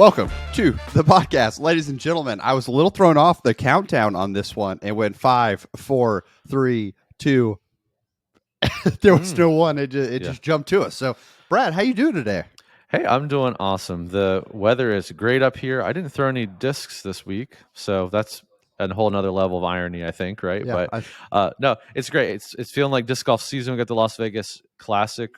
Welcome to the podcast, ladies and gentlemen. I was a little thrown off the countdown on this one. It went 5, 4, 3, 2. There was no one. It just jumped to us. So, Brad, how you doing today? Hey, I'm doing awesome. The weather is great up here. I didn't throw any discs this week, so that's a whole nother level of irony, I think, right? Yeah, but no, it's great. It's feeling like disc golf season. We got the Las Vegas Challenge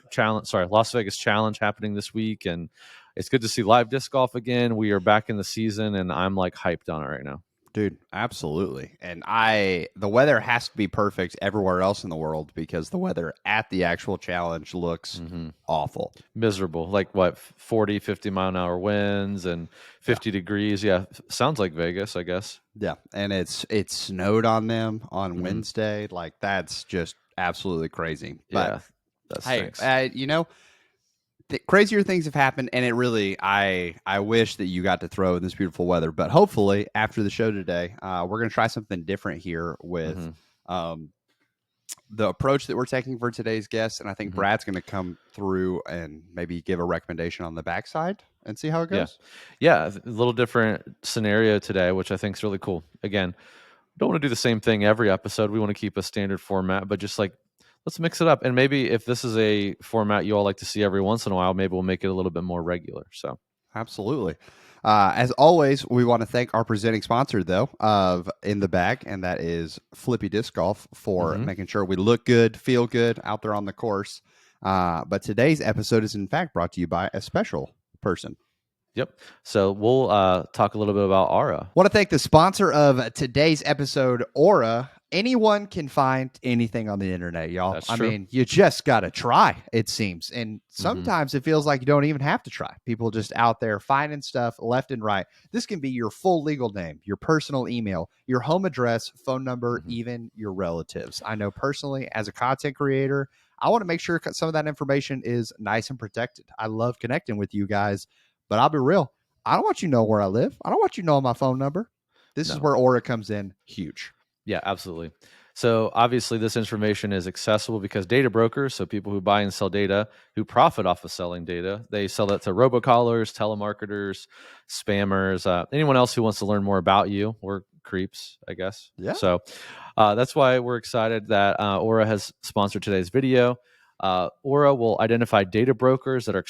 happening this week, and it's good to see live disc golf again. We are back in the season, and I'm like hyped on it right now. Dude, absolutely. And the weather has to be perfect everywhere else in the world because the weather at the actual challenge looks awful. Miserable. Like what, 40, 50 mile an hour winds and 50 degrees. Yeah, sounds like Vegas, I guess. Yeah, and it snowed on them on Wednesday. Like, that's just absolutely crazy. But yeah, that's hey, crazier things have happened, and it really, I wish that you got to throw in this beautiful weather. But hopefully, after the show today, we're going to try something different here with the approach that we're taking for today's guest. And I think Brad's going to come through and maybe give a recommendation on the backside and see how it goes. Yeah, a little different scenario today, which I think is really cool. Again, don't want to do the same thing every episode. We want to keep a standard format, but just like, let's mix it up. And maybe if this is a format you all like to see every once in a while, maybe we'll make it a little bit more regular. So absolutely. As always, we want to thank our presenting sponsor, though, of In the Bag, and that is Flippy Disc Golf, for making sure we look good, feel good out there on the course. But today's episode is, in fact, brought to you by a special person. Yep. So we'll talk a little bit about Aura. Want to thank the sponsor of today's episode, Aura. Anyone can find anything on the internet, y'all. That's true. I mean, you just got to try, it seems. And sometimes it feels like you don't even have to try. People just out there finding stuff left and right. This can be your full legal name, your personal email, your home address, phone number, even your relatives. I know personally, as a content creator, I want to make sure some of that information is nice and protected. I love connecting with you guys, but I'll be real. I don't want you to know where I live. I don't want you to know my phone number. This is where Aura comes in huge. Yeah, absolutely. So obviously this information is accessible because data brokers, so people who buy and sell data, who profit off of selling data, they sell that to robocallers, telemarketers, spammers, anyone else who wants to learn more about you, or creeps, I guess. Yeah. So that's why we're excited that Aura has sponsored today's video. Aura will identify data brokers that are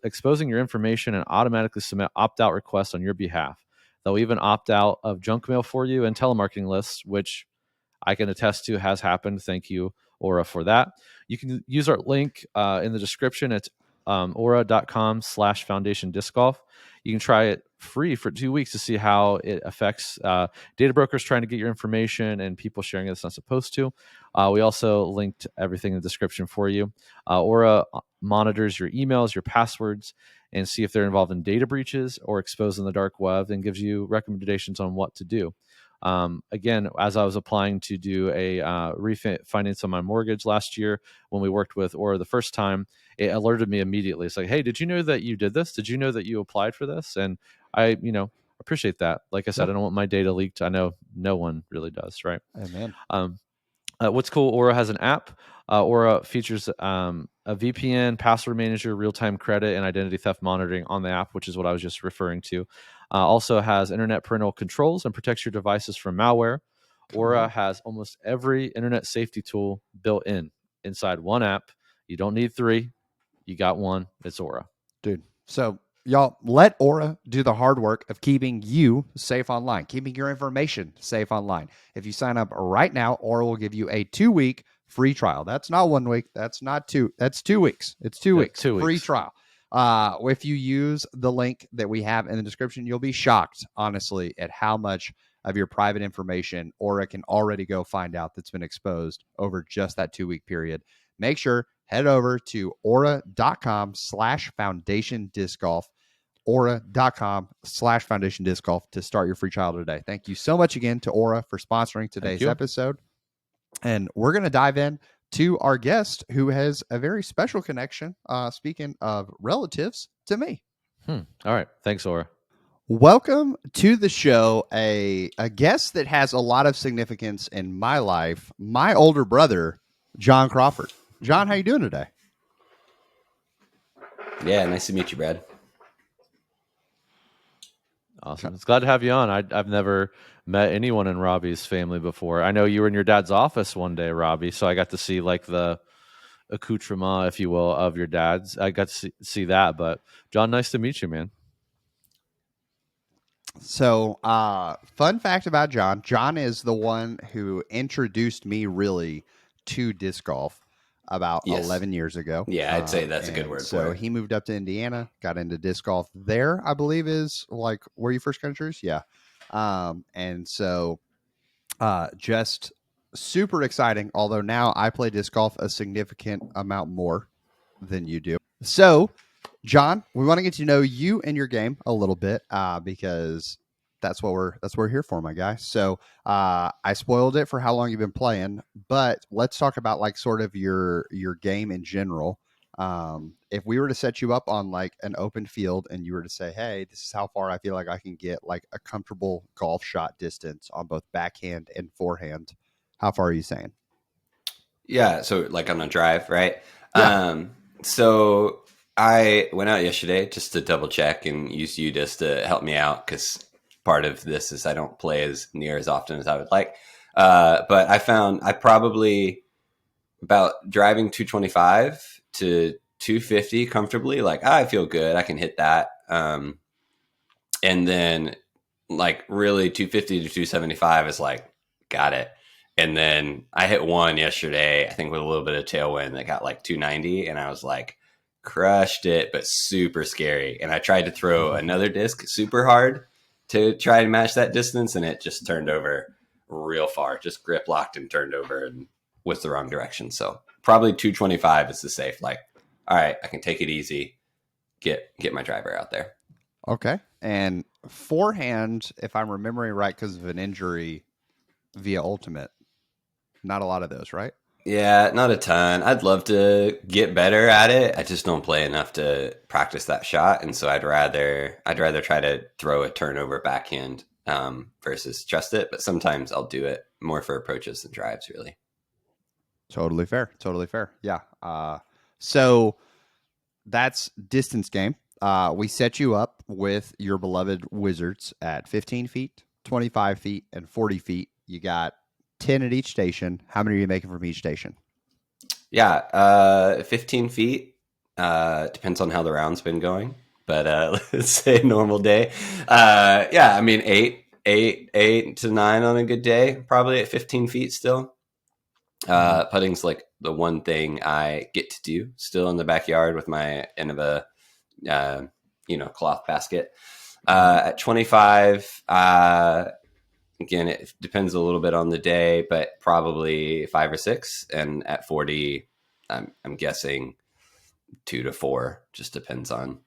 exposing your information and automatically submit opt-out requests on your behalf. They'll even opt out of junk mail for you and telemarketing lists, which I can attest to has happened. Thank you, Aura, for that. You can use our link in the description. It's aura.com/foundation disc golf. You can try it free for 2 weeks to see how it affects data brokers trying to get your information and people sharing it that's not supposed to. We also linked everything in the description for you. Aura monitors your emails, your passwords, and see if they're involved in data breaches or exposed in the dark web, and gives you recommendations on what to do. Again, as I was applying to do a refinance on my mortgage last year, when we worked with Aura the first time, it alerted me immediately. It's like, hey, did you know that you did this? Did you know that you applied for this? And I, appreciate that. Like I said, I don't want my data leaked. I know no one really does, right? Amen. What's cool, Aura has an app. Aura features a VPN, password manager, real-time credit, and identity theft monitoring on the app, which is what I was just referring to. Also has internet parental controls and protects your devices from malware. Aura has almost every internet safety tool built inside one app. You don't need 3. You got one. It's Aura. Dude, so y'all, let Aura do the hard work of keeping you safe online, keeping your information safe online. If you sign up right now, Aura will give you a 2-week free trial. That's not 1 week. That's not 2. That's 2 weeks. It's 2 weeks. 2 weeks. Free trial. If you use the link that we have in the description, you'll be shocked, honestly, at how much of your private information Aura can already go find out that's been exposed over just that 2-week period. Make sure, head over to aura.com/foundation disc golf, aura.com/foundation disc golf to start your free trial today. Thank you so much again to Aura for sponsoring today's episode. And we're going to dive in to our guest, who has a very special connection, speaking of relatives, to me. All right. Thanks, Aura. Welcome to the show, a guest that has a lot of significance in my life, my older brother, John Crawford. John, how you doing today? Yeah, nice to meet you, Brad. Awesome. It's glad to have you on. I've never met anyone in Robbie's family before. I know you were in your dad's office one day, Robbie, so I got to see like the accoutrement, if you will, of your dad's. I got to see that. But John, nice to meet you, man. So, fun fact about John. John is the one who introduced me really to disc golf about Yes. 11 years ago. Yeah, I'd say that's a good word so for it. he moved up to Indiana, got into disc golf there, I believe is like where you first got introduced. Yeah. And so just super exciting. Although now I play disc golf a significant amount more than you do. So, John, we want to get to know you and your game a little bit because that's what we're here for, my guy. So I spoiled it for how long you've been playing, but let's talk about like sort of your game in general. If we were to set you up on like an open field and you were to say, hey, this is how far I feel like I can get like a comfortable golf shot distance on both backhand and forehand, how far are you saying? Yeah, so like on a drive, right? Yeah. So I went out yesterday just to double check and used you just to help me out because part of this is I don't play as near as often as I would like. But I found I probably about driving 225 to 250 comfortably. Like I feel good, I can hit that. And then like really 250 to 275 is like got it. And then I hit one yesterday, I think with a little bit of tailwind that got like 290, and I was like crushed it, but super scary. And I tried to throw another disc super hard to try and match that distance, and it just turned over real far, just grip locked and turned over and was the wrong direction. So probably 225 is the safe, like, all right, I can take it easy, get my driver out there. Okay. And forehand, if I'm remembering right, because of an injury via Ultimate, not a lot of those, right? Yeah, not a ton. I'd love to get better at it. I just don't play enough to practice that shot, and so I'd rather try to throw a turnover backhand versus trust it. But sometimes I'll do it more for approaches than drives, really. Totally fair. Totally fair. Yeah. So that's distance game. We set you up with your beloved Wizards at 15 feet, 25 feet, and 40 feet. You got 10 at each station. How many are you making from each station? Yeah, 15 feet. Depends on how the round's been going, but let's say normal day. Yeah, I mean 8 to 9 on a good day, probably at 15 feet still. Putting's like the one thing I get to do still in the backyard with my end of a cloth basket. At 25, again, it depends a little bit on the day, but probably 5 or 6. And at 40, I'm guessing 2 to 4. Just depends on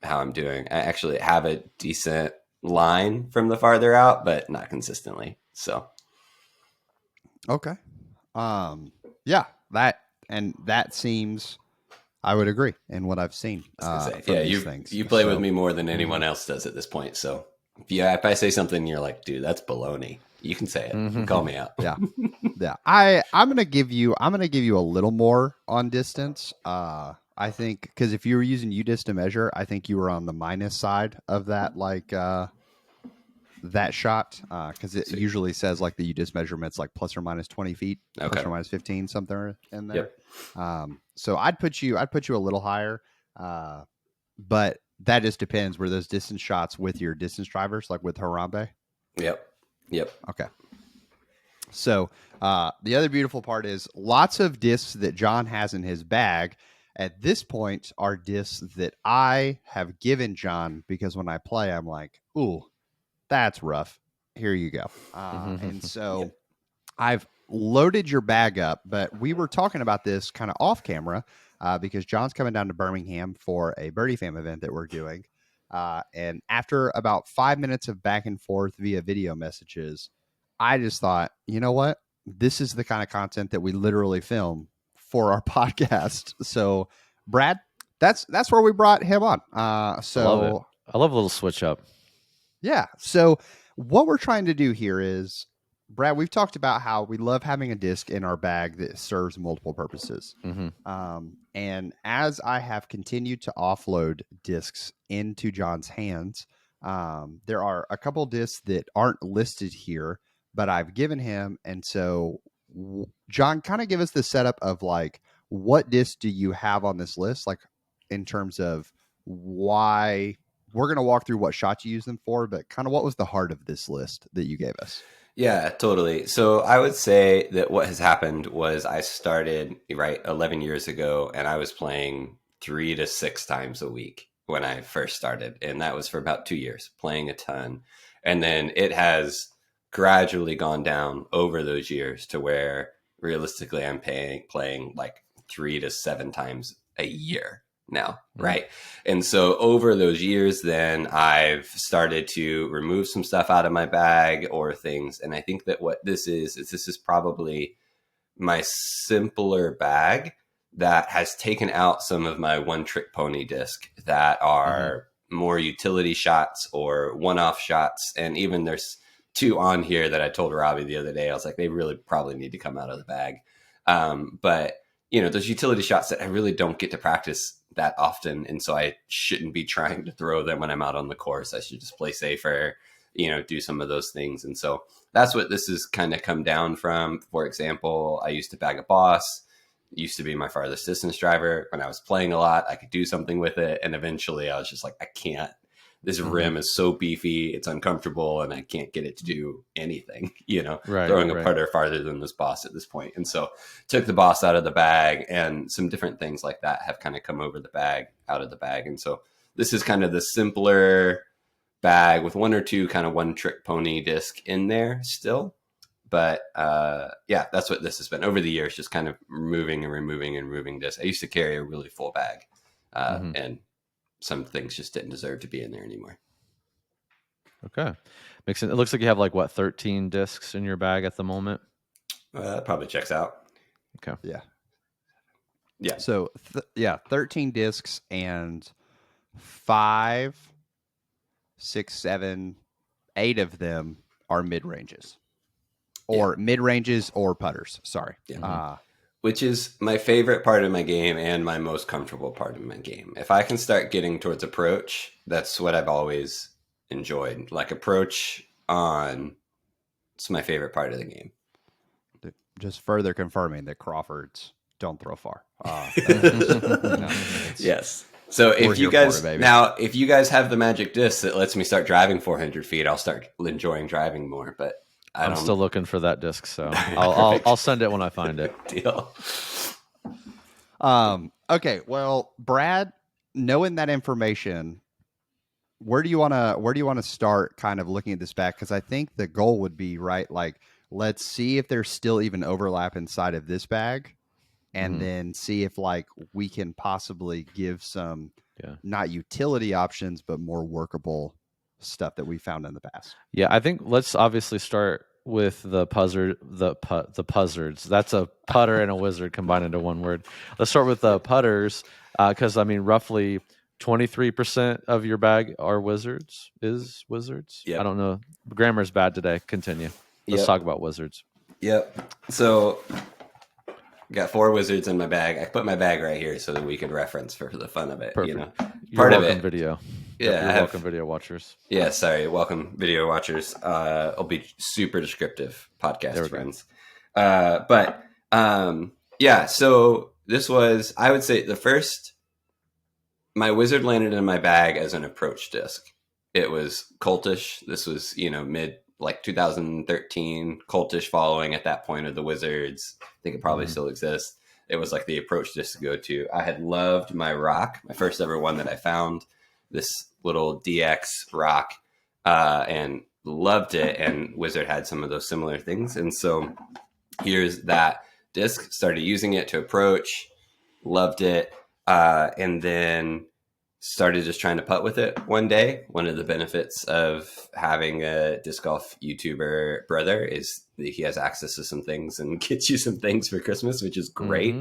how I'm doing. I actually have a decent line from the farther out, but not consistently. So, okay. Yeah, that seems, I would agree in what I've seen. From these things. You play with me more than anyone else does at this point. So if I say something, and you're like, dude, that's baloney, you can say it. You can call me out. Yeah. Yeah. I'm gonna give you a little more on distance. I think because if you were using UDIS to measure, I think you were on the minus side of that, like that shot, because it usually says like the UDIS measurements like plus or minus 20 feet, plus or minus 15, something in there. Yep. So I'd put you a little higher, but that just depends. Were those distance shots with your distance drivers, like with Harambe? Yep. Okay. So the other beautiful part is lots of discs that John has in his bag at this point are discs that I have given John because when I play, I'm like, ooh, that's rough. Here you go. And so I've loaded your bag up, but we were talking about this kind of off camera because John's coming down to Birmingham for a Birdie Fam event that we're doing. And after about 5 minutes of back and forth via video messages, I just thought, you know what? This is the kind of content that we literally film for our podcast. So, Brad, that's where we brought him on. I love a little switch up. Yeah. So what we're trying to do here is, Brad, we've talked about how we love having a disc in our bag that serves multiple purposes. And as I have continued to offload discs into John's hands, There are a couple discs that aren't listed here, but I've given him. And so, John, kind of give us the setup of like, what disc do you have on this list? Like, in terms of why we're going to walk through what shots you use them for, but kind of what was the heart of this list that you gave us? Yeah, totally. So I would say that what has happened was I started, right, 11 years ago, and I was playing 3 to 6 times a week when I first started. And that was for about 2 years, playing a ton. And then it has gradually gone down over those years to where realistically I'm playing like 3 to 7 times a year now, right? And so over those years, then I've started to remove some stuff out of my bag or things. And I think that what this is probably my simpler bag that has taken out some of my one trick pony disc that are more utility shots or one-off shots. And even there's 2 on here that I told Robbie the other day. I was like, they really probably need to come out of the bag. But you know, those utility shots that I really don't get to practice that often. And so I shouldn't be trying to throw them when I'm out on the course. I should just play safer, you know, do some of those things. And so that's what this has kind of come down from. For example, I used to bag a boss. It used to be my farthest distance driver. When I was playing a lot, I could do something with it. And eventually I was just like, I can't. This rim is so beefy, it's uncomfortable, and I can't get it to do anything, you know, throwing a putter farther than this boss at this point. And so took the boss out of the bag, and some different things like that have kind of come out of the bag. And so this is kind of the simpler bag with 1 or 2 kind of one trick pony disc in there still. But yeah, that's what this has been over the years, just kind of removing discs. I used to carry a really full bag, and some things just didn't deserve to be in there anymore. Okay. Makes sense. It looks like you have like what, 13 discs in your bag at the moment? That probably checks out. Okay. Yeah. So 13 discs and 5, 6, 7, 8 of them are mid-ranges. Or mid-ranges or putters. Sorry. Yeah. Which is my favorite part of my game and my most comfortable part of my game. If I can start getting towards approach, that's what I've always enjoyed. Like approach on, it's my favorite part of the game. Just further confirming that Crawfords don't throw far. Yes. So if you guys if you guys have the magic disc that lets me start driving 400 feet, I'll start enjoying driving more. But I'm still looking for that disc, so I'll send it when I find it. Deal. Okay. Well, Brad, knowing that information, where do you want to start kind of looking at this back? Because I think the goal would be right. Like, let's see if there's still even overlap inside of this bag, and then see if like we can possibly give some not utility options, but more workable stuff that we found in the past. Yeah, I think let's obviously start with the puzzard, the puzzards. That's a putter and a wizard combined into one word. Let's start with the putters, because I mean, roughly 23% of your bag are wizards. Yep. I don't know. Grammar's bad today. Continue. Let's talk about wizards. Yep. So got 4 wizards in my bag. I put my bag right here so that we could reference for the fun of it. Perfect. You know, part of it. Video. Yeah, welcome, video watchers. Yeah, sorry, welcome, video watchers. I'll be super descriptive, podcast friends. Yeah. So this was, I would say, my wizard landed in my bag as an approach disc. It was Coltish. This was, mid 2013 Coltish, following at that point of the Wizards. I think it probably still exists. It was like the approach disc to go to. I had loved my rock, my first ever one that I found, this little DX rock, and loved it. And Wizard had some of those similar things. And so here's that disc, started using it to approach, loved it. And then started just trying to putt with it one day. One of the benefits of having a disc golf YouTuber brother is that he has access to some things and gets you some things for Christmas, which is great.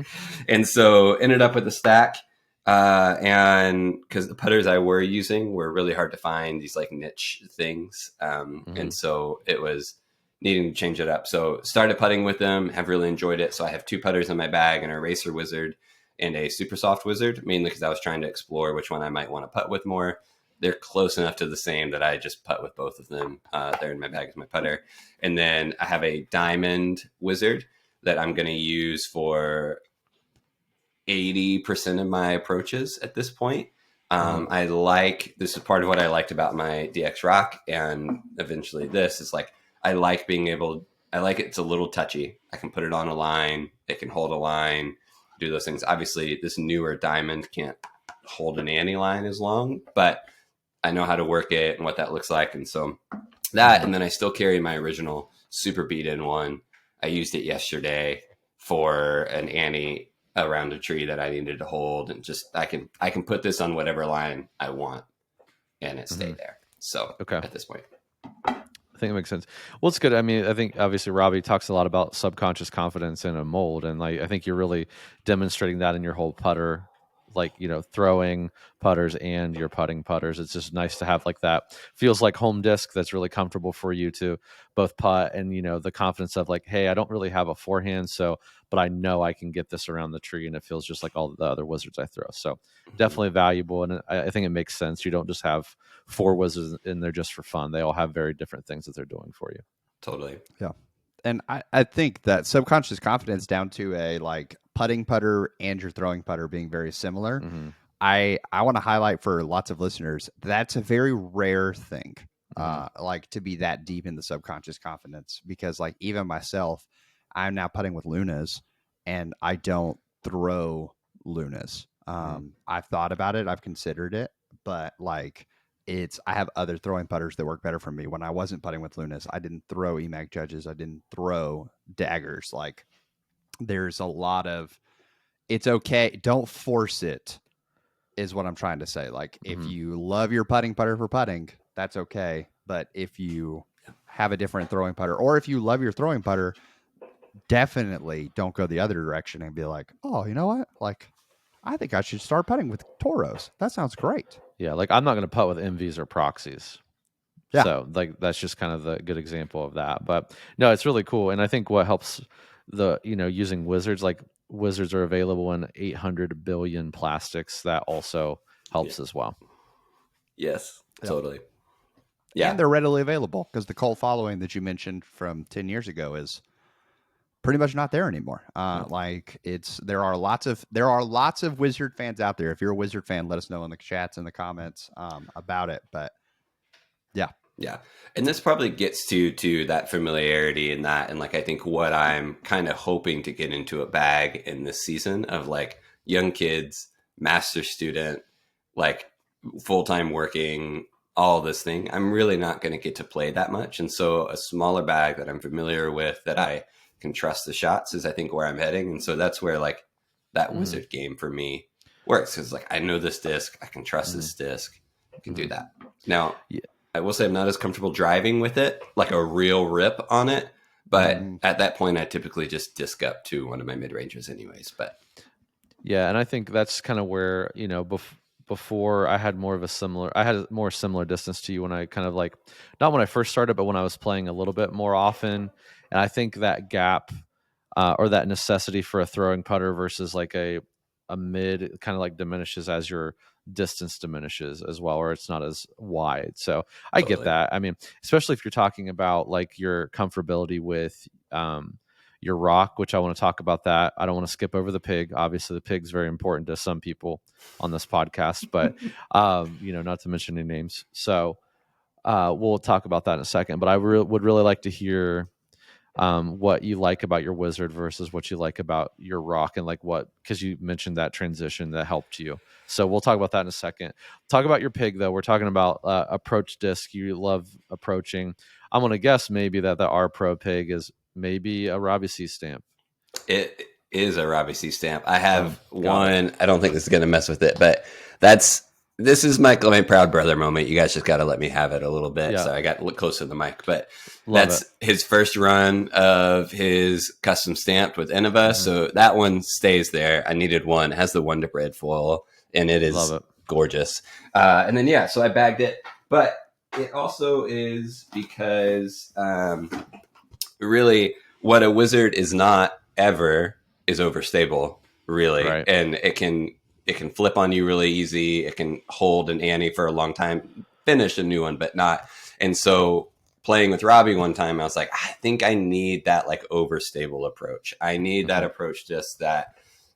And so ended up with a stack. And because the putters I were using were really hard to find, these like niche things. And so it was needing to change it up. So started putting with them, have really enjoyed it. So I have 2 putters in my bag, and a racer wizard and a super soft wizard, mainly because I was trying to explore which one I might want to putt with more. they're close enough to the same that I just putt with both of them. They're in my bag as my putter. And then I have a diamond wizard that I'm going to use for 80% of my approaches at this point. This is part of what I liked about my DX Rock, and eventually this is like, I like it's a little touchy. I can put it on a line. It can hold a line, do those things. Obviously this newer diamond can't hold an ante line as long, but I know how to work it and what that looks like. And so that, and then I still carry my original super beat in one. I used it yesterday for an ante around a tree that I needed to hold, and just I can put this on whatever line I want and it stay there. So at this point, I think it makes sense. Well, it's good. I mean, I think obviously Robbie talks a lot about subconscious confidence in a mold, and like I think you're really demonstrating that in your whole putter, like, you know, throwing putters and your putting putters. It's just nice to have like that, feels like home disc that's really comfortable for you to both putt, and, you know, the confidence of like, hey, I don't really have a forehand, but I know I can get this around the tree, and it feels just like all the other wizards I throw. So definitely valuable, and I think it makes sense. You don't just have 4 wizards in there just for fun. They all have very different things that they're doing for you. Totally. Yeah. And I think that subconscious confidence down to a like putting putter and your throwing putter being very similar. I want to highlight for lots of listeners, that's a very rare thing, like to be that deep in the subconscious confidence, because like even myself, I'm now putting with Lunas and I don't throw Lunas. I've thought about it. I've considered it, but like I have other throwing putters that work better for me. When I wasn't putting with Lunas, I didn't throw EMAG Judges. I didn't throw daggers. Like there's a lot of, it's okay. Don't force it is what I'm trying to say. Like if you love your putting putter for putting, that's okay. But if you have a different throwing putter, or if you love your throwing putter, definitely don't go the other direction and be like, oh, you know what? Like, I think I should start putting with Toros. That sounds great. Yeah, like I'm not going to putt with MVs or proxies. Yeah. So like that's just kind of the good example of that. But no, it's really cool. And I think what helps using wizards, like wizards are available in 800 billion plastics. That also helps as well. Yes, totally. Yeah. And they're readily available, because the cult following that you mentioned from 10 years ago is pretty much not there anymore. Like there are lots of Wizard fans out there. If you're a Wizard fan, let us know in the chats and the comments about it. But yeah. And this probably gets to that familiarity and that, and like I think what I'm kind of hoping to get into a bag in this season of like young kids, master student, like full-time working, all this thing. I'm really not going to get to play that much. And so a smaller bag that I'm familiar with, that I can trust the shots, is I think where I'm heading. And so that's where like that wizard game for me works, because like I know this disc, I can trust this disc, I can do that. Now, I will say I'm not as comfortable driving with it, like a real rip on it. But at that point, I typically just disc up to one of my mid-ranges anyways. But yeah, and I think that's kind of where, before I had more similar distance to you when I kind of like, not when I first started, but when I was playing a little bit more often. And I think that gap or that necessity for a throwing putter versus like a mid kind of like diminishes as your distance diminishes as well, or it's not as wide. So I get that. I mean, especially if you're talking about like your comfortability with your rock, which I want to talk about that. I don't want to skip over the pig. Obviously the pig's very important to some people on this podcast, but not to mention any names. So we'll talk about that in a second, but I would really like to hear what you like about your wizard versus what you like about your rock, and like because you mentioned that transition that helped you. So we'll talk about that in a second. Talk about your pig though. We're talking about approach disc. You love approaching. I'm going to guess maybe that the R Pro pig is maybe a Robbie C stamp. It is a Robbie C stamp. I have one. I don't think this is going to mess with it, but this is my proud brother moment. You guys just got to let me have it a little bit. Yeah. So I got to look closer to the mic, but that's his first run of his custom stamped with Innova. So that one stays there. I needed one. It has the Wonder Bread foil, and it is gorgeous. And then, so I bagged it, but it also is because really what a wizard is not ever is overstable, really. Right. And it can it can flip on you really easy. It can hold an ante for a long time, finish a new one, but not. And so playing with Robbie one time, I was like, I think I need that like overstable approach. I need that approach, just that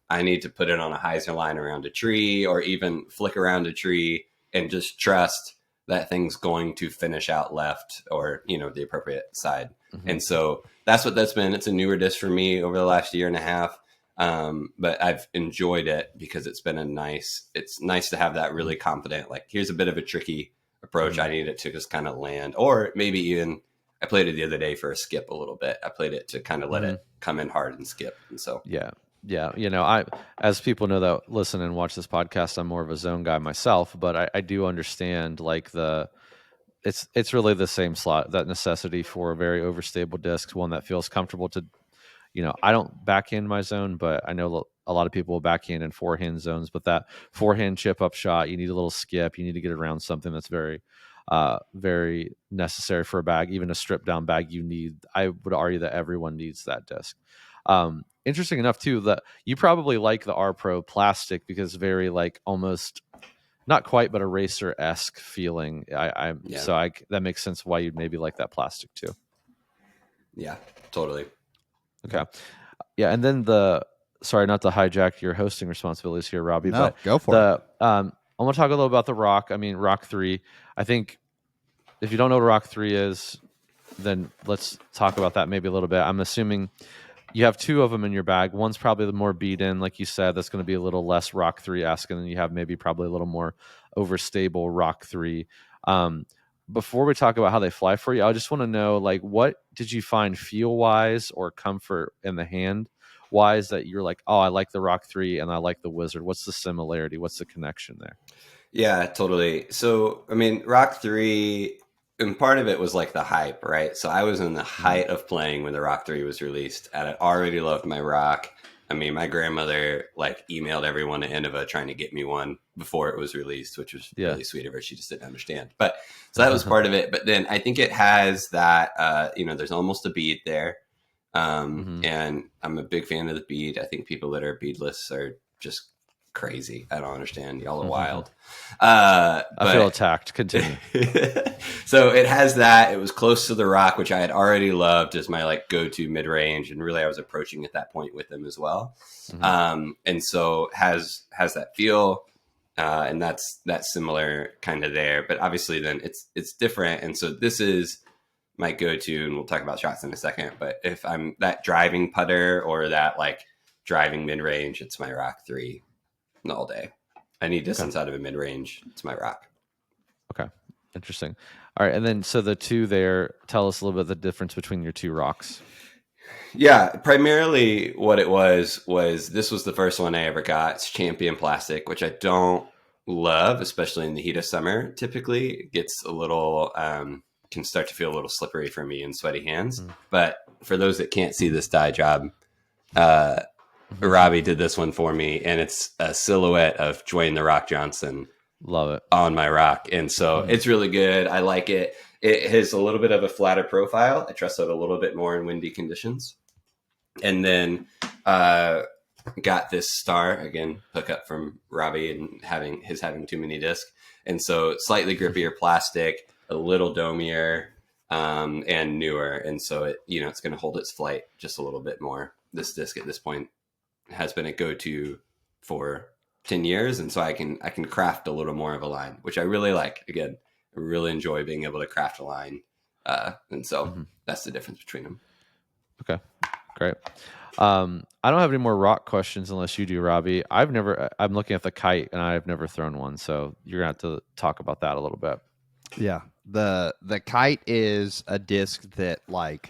I need to put it on a hyzer line around a tree, or even flick around a tree and just trust that thing's going to finish out left, or, you know, the appropriate side. And so that's what that's been. It's a newer disc for me over the last year and a half. But I've enjoyed it because it's nice to have that really confident, like, here's a bit of a tricky approach. I need it to just kind of land, or maybe even I played it the other day for a skip a little bit. I played it to kind of let it come in hard and skip. And so, yeah. You know, as people know that listen and watch this podcast, I'm more of a zone guy myself, but I do understand like it's really the same slot, that necessity for a very overstable disc, one that feels comfortable to, you know, I don't backhand my zone, but I know a lot of people will backhand in forehand zones, but that forehand chip up shot, you need a little skip, you need to get around something that's very, very necessary for a bag, even a stripped down bag. I would argue that everyone needs that disc. Interesting enough too, that you probably like the R Pro plastic because very like almost not quite, but a racer-esque feeling. That makes sense why you'd maybe like that plastic too. Yeah, totally. Okay. Yeah. And then sorry, not to hijack your hosting responsibilities here, Robbie, No, but go for it. I want to talk a little about the Rock. I mean, Rock 3, I think if you don't know what Rock 3 is, then let's talk about that maybe a little bit. I'm assuming you have two of them in your bag. One's probably the more beat in, like you said, that's going to be a little less Rock 3-esque, and then you have maybe probably a little more overstable Rock 3. Before we talk about how they fly for you, I just want to know, like, what did you find feel-wise or comfort in the hand-wise that you're like, oh, I like the Rock 3 and I like the Wizard? What's the similarity? What's the connection there? Yeah, totally. So, I mean, Rock 3, and part of it was like the hype, right? So I was in the height of playing when the Rock 3 was released, and I already loved my Rock. I mean, my grandmother like emailed everyone at Innova trying to get me one before it was released, which was really sweet of her. She just didn't understand. But so that was part of it. But then I think it has that, there's almost a bead there. And I'm a big fan of the bead. I think people that are beadless are just crazy. I don't understand. Y'all are wild. I feel attacked. Continue. So it has that. It was close to the Rock, which I had already loved as my like go-to mid-range, and really I was approaching at that point with them as well. And so has that feel, and that's similar kind of there. But obviously then it's different. And so this is my go-to, and we'll talk about shots in a second. But if I'm that driving putter or that like driving mid-range, it's my Rock 3 all day. I need distance out of a mid-range. It's my Rock. Okay. Interesting. All right. And then, so the two there, tell us a little bit the difference between your two Rocks. Yeah. Primarily what it was this was the first one I ever got. It's Champion plastic, which I don't love, especially in the heat of summer. Typically it gets a little, can start to feel a little slippery for me and sweaty hands. But for those that can't see this dye job, Robbie did this one for me, and it's a silhouette of Dwayne "The Rock" Johnson. Love it. On my Rock. And so it's really good. I like it. It has a little bit of a flatter profile. I trust it a little bit more in windy conditions. And then got this star, again, hookup from Robbie and having too many discs. And so slightly grippier plastic, a little domier, and newer. And so it's going to hold its flight just a little bit more. This disc at this point has been a go-to for 10 years. And so I can craft a little more of a line, which I really like. Again, I really enjoy being able to craft a line. And so that's the difference between them. Okay, great. I don't have any more Rock questions unless you do, Robbie. I'm looking at the Kite and I've never thrown one. So you're going to have to talk about that a little bit. Yeah. The Kite is a disc that, like,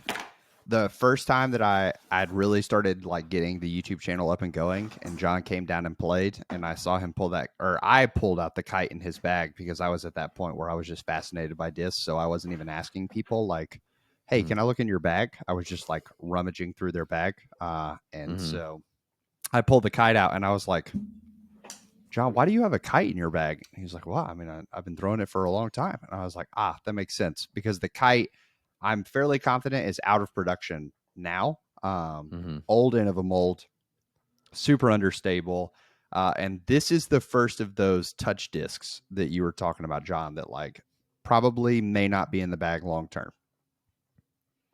the first time that I'd really started like getting the YouTube channel up and going, and John came down and played, and I saw him I pulled out the Kite in his bag because I was at that point where I was just fascinated by discs. So I wasn't even asking people like, hey, can I look in your bag? I was just like rummaging through their bag. So I pulled the Kite out and I was like, John, why do you have a Kite in your bag? And he was like, well, I mean, I've been throwing it for a long time. And I was like, that makes sense, because the Kite, I'm fairly confident, is out of production now. Old and of a mold, super understable. And this is the first of those touch discs that you were talking about, John, that like probably may not be in the bag long term.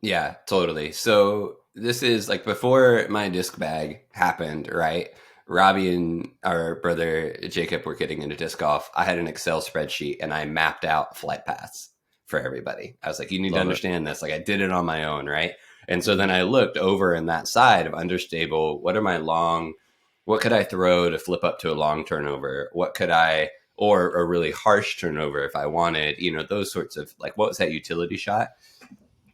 Yeah, totally. So this is like before my disc bag happened, right? Robbie and our brother Jacob were getting into disc golf. I had an Excel spreadsheet and I mapped out flight paths for everybody. I was like, you need to Love it. understand this. Like I did it on my own, right? And so then I looked over in that side of understable. What could I throw to flip up to a long turnover? What could I, or a really harsh turnover if I wanted, those sorts of like, what was that utility shot?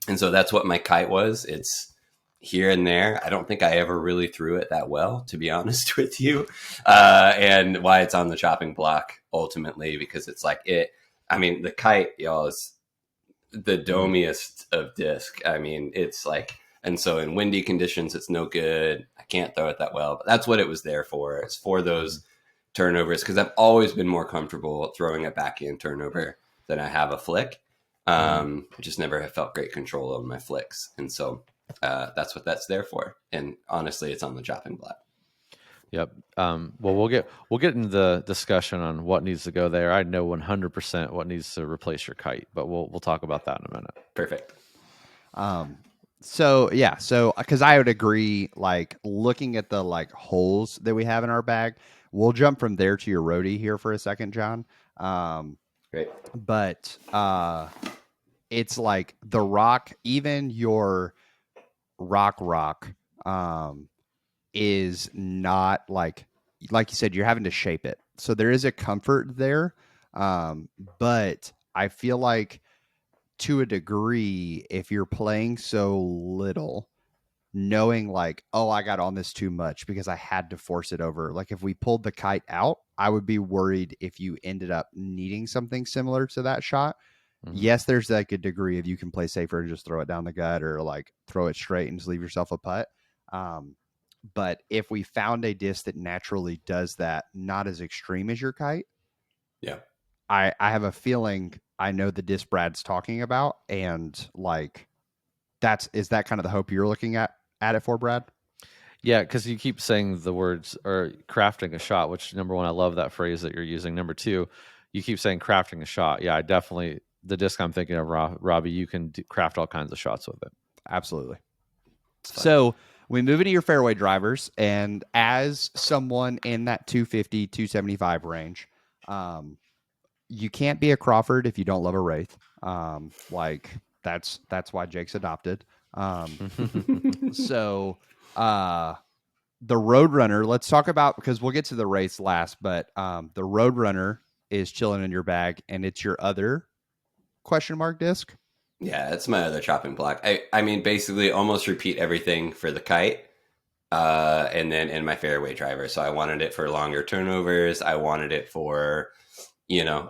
And so that's what my kite was. It's here and there. I don't think I ever really threw it that well, to be honest with you. And why it's on the chopping block ultimately, because it's like the kite, y'all, is the domiest of disc. I mean, it's like, and so in windy conditions, it's no good. I can't throw it that well, but that's what it was there for. It's for those turnovers, because I've always been more comfortable throwing a backhand turnover than I have a flick. I just never have felt great control over my flicks. And so that's what that's there for. And honestly, it's on the chopping block. Yep. Well, we'll get into the discussion on what needs to go there. I know 100% what needs to replace your kite, but we'll talk about that in a minute. Perfect. So because I would agree, like looking at the like holes that we have in our bag, we'll jump from there to your roadie here for a second, John. Great. But it's like the rock, even your rock, is not like you said, you're having to shape it. So there is a comfort there. But I feel like to a degree, if you're playing so little, knowing like, oh, I got on this too much because I had to force it over. Like if we pulled the kite out, I would be worried if you ended up needing something similar to that shot. Mm-hmm. Yes, there's like a degree of you can play safer and just throw it down the gut or like throw it straight and just leave yourself a putt. But if we found a disc that naturally does that, not as extreme as your kite, yeah, I have a feeling I know the disc Brad's talking about, and like is that kind of the hope you're looking at it for, Brad? Yeah, because you keep saying the words or crafting a shot, which number one, I love that phrase that you're using. Number two, you keep saying crafting a shot. Yeah, I definitely, the disc I'm thinking of, Robbie, you can craft all kinds of shots with it. Absolutely. So we move into your fairway drivers, and as someone in that 250, 275 range, you can't be a Crawford if you don't love a Wraith. Like that's why Jake's adopted. So the Roadrunner, let's talk about, because we'll get to the Wraiths last, but the Roadrunner is chilling in your bag, and it's your other question mark disc. Yeah, it's my other chopping block. I mean, basically almost repeat everything for the kite. And then in my fairway driver. So I wanted it for longer turnovers. I wanted it for,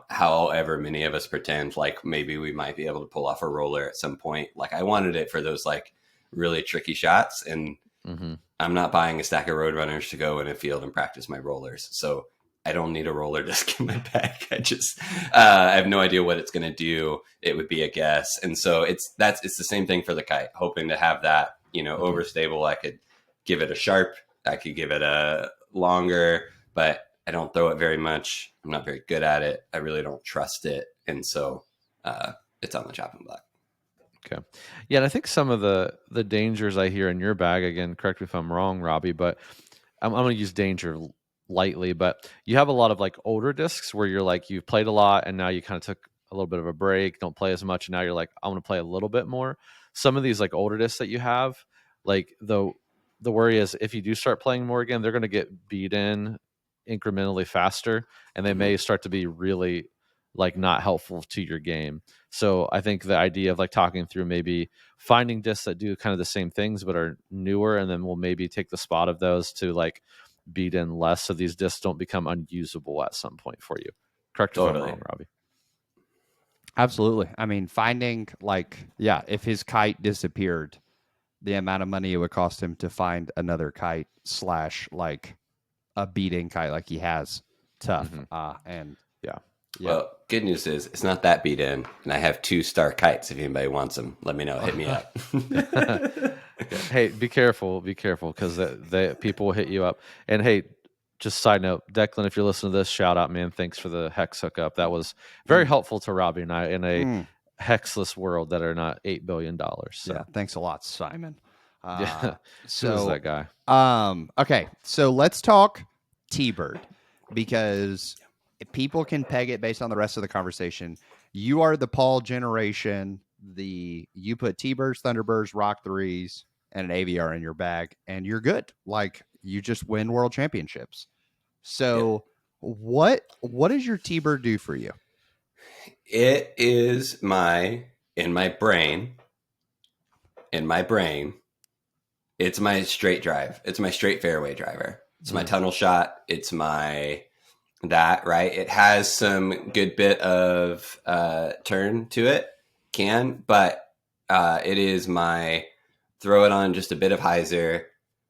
however many of us pretend like maybe we might be able to pull off a roller at some point. Like I wanted it for those like really tricky shots. And I'm not buying a stack of Roadrunners to go in a field and practice my rollers. So I don't need a roller disc in my bag. I have no idea what it's going to do. It would be a guess. And so it's the same thing for the kite, hoping to have that, overstable. I could give it a sharp, I could give it a longer, but I don't throw it very much. I'm not very good at it. I really don't trust it. And so it's on the chopping block. Okay. Yeah, and I think some of the dangers I hear in your bag, again, correct me if I'm wrong, Robbie, but I'm going to use danger lightly, but you have a lot of like older discs where you're like, you've played a lot and now you kind of took a little bit of a break, don't play as much, and now you're like, I want to play a little bit more. Some of these like older discs that you have, like the worry is if you do start playing more again, they're going to get beat in incrementally faster, and they may start to be really like not helpful to your game. So I think the idea of like talking through maybe finding discs that do kind of the same things but are newer, and then we'll maybe take the spot of those to like beat in less, so these discs don't become unusable at some point for you. Correct if I'm wrong, Robbie. Absolutely. I mean, finding like, if his kite disappeared, the amount of money it would cost him to find another kite / like a beating kite like he has, tough. And well, good news is it's not that beat in, and I have 2-star kites. If anybody wants them, let me know. Hit me up. Hey, be careful, because the people will hit you up. And hey, just side note, Declan, if you're listening to this, shout out, man. Thanks for the hex hookup. That was very helpful to Robbie and I in a hexless world that are not $8 billion. So Yeah, thanks a lot, Simon. yeah, So who is that guy? Okay, so let's talk T-Bird, because people can peg it based on the rest of the conversation. You are the Paul generation. You put T-Birds, Thunderbirds, Rock 3s, and an AVR in your bag, and you're good. Like, you just win world championships. So what does your T-Bird do for you? It is in my brain, it's my straight drive. It's my straight fairway driver. It's my tunnel shot. It's right? It has some good bit of turn to it, but it is my throw it on just a bit of hyzer,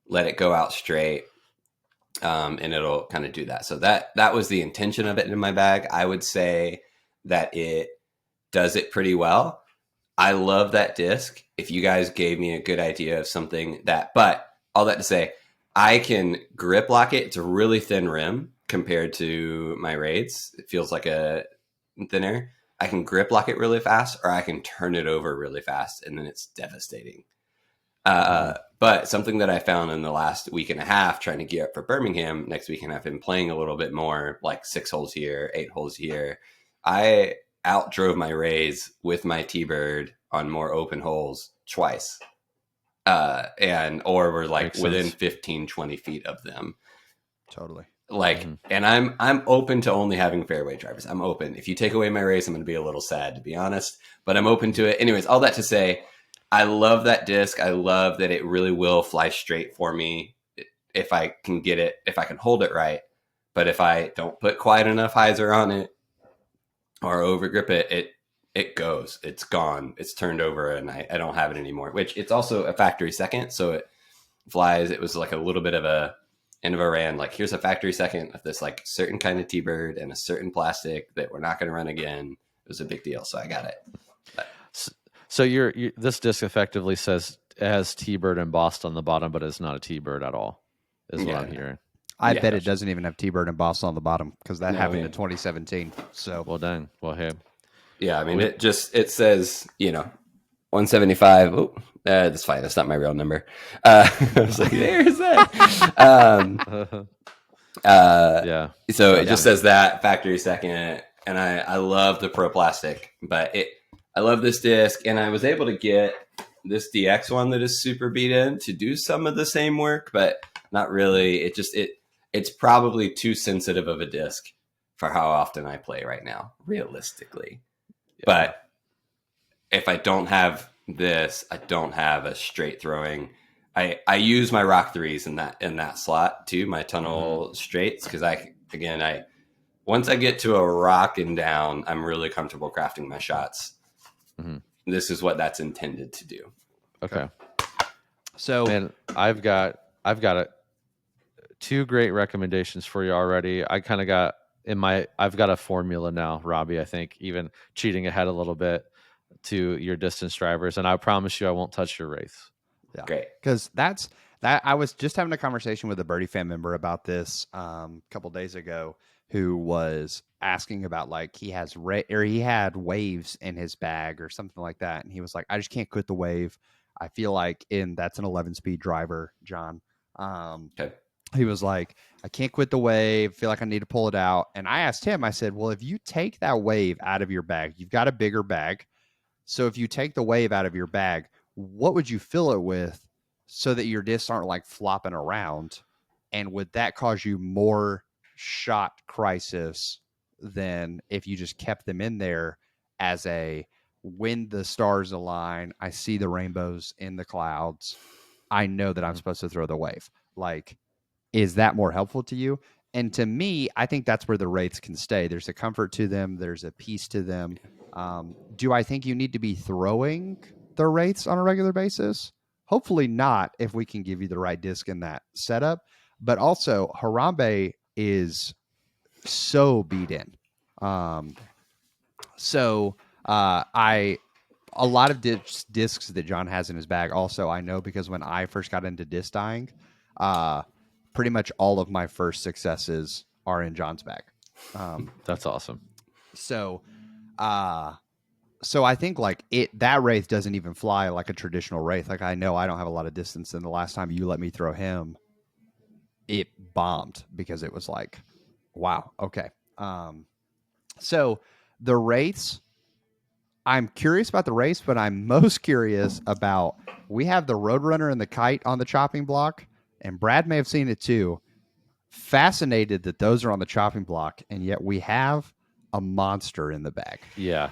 let it go out straight, and it'll kind of do that. So that was the intention of it in my bag. I would say that it does it pretty well. I love that disc. If you guys gave me a good idea of something but all that to say, I can grip lock it. It's a really thin rim compared to my Raids. It feels like a thinner. I can grip lock it really fast, or I can turn it over really fast, and then it's devastating. But something that I found in the last week and a half trying to gear up for Birmingham next weekend, I've been playing a little bit more, like 6 holes here, 8 holes here. I outdrove my Rays with my T-Bird on more open holes twice. Or we're like within 15, 20 feet of them. Totally. Like, and I'm open to only having fairway drivers. I'm open. If you take away my Rays, I'm going to be a little sad, to be honest, but I'm open to it. Anyways, all that to say, I love that disc. I love that it really will fly straight for me if I can get it, if I can hold it right. But if I don't put quite enough hyzer on it or overgrip it goes. It's gone. It's turned over, and I don't have it anymore, which it's also a factory second. So it flies. It was like a little bit of a end of a rand. Like, here's a factory second of this like certain kind of T-Bird and a certain plastic that we're not going to run again. It was a big deal. So I got it. But, so this disc effectively says it has T-Bird embossed on the bottom, but it's not a T-Bird at all, is what I'm hearing. I bet it doesn't even have T-Bird embossed on the bottom, because that happened in 2017. So well done. Well, hey. Yeah, I mean, it says, 175. Oh, that's fine. That's not my real number. I was like, there's that. Yeah. So it just says that factory second, and I love the Pro Plastic, but I love this disc, and I was able to get this DX one that is super beat in to do some of the same work, but not really. It's probably too sensitive of a disc for how often I play right now, realistically. Yeah. But if I don't have this, I don't have a straight throwing. I use my Rock 3s in that slot too, my tunnel straights, because once I get to a rock and down, I'm really comfortable crafting my shots. This is what that's intended to do. Okay. So, man, I've got 2 great recommendations for you already. I kind of got I've got a formula now, Robbie. I think even cheating ahead a little bit to your distance drivers, and I promise you I won't touch your Wraiths. Yeah, great. Because I was just having a conversation with a Birdie fan member about this a couple days ago, who was asking about, like, he had waves in his bag or something like that, and he was like, I just can't quit the wave. I feel like that's an 11-speed driver, John. Okay. He was like, I can't quit the wave. Feel like I need to pull it out. And I asked him, I said, well, if you take that wave out of your bag, you've got a bigger bag. So if you take the wave out of your bag, what would you fill it with so that your discs aren't like flopping around? And would that cause you more shot crisis than if you just kept them in there as when the stars align, I see the rainbows in the clouds, I know that I'm supposed to throw the wave? Like, is that more helpful to you? And to me, I think that's where the Wraiths can stay. There's a comfort to them. There's a peace to them. Do I think you need to be throwing the Wraiths on a regular basis? Hopefully not, if we can give you the right disc in that setup. But also, Harambe is so beat in. A lot of discs that John has in his bag also, I know, because when I first got into disc dyeing, pretty much all of my first successes are in John's bag. That's awesome. So I think like that wraith doesn't even fly like a traditional wraith. Like I know I don't have a lot of distance, and the last time you let me throw him, it bombed because it was like, wow, okay. So the wraiths, I'm curious about the race, but I'm most curious about, we have the Roadrunner and the Kite on the chopping block, and Brad may have seen it too. Fascinated that those are on the chopping block, and yet we have a monster in the bag. Yeah.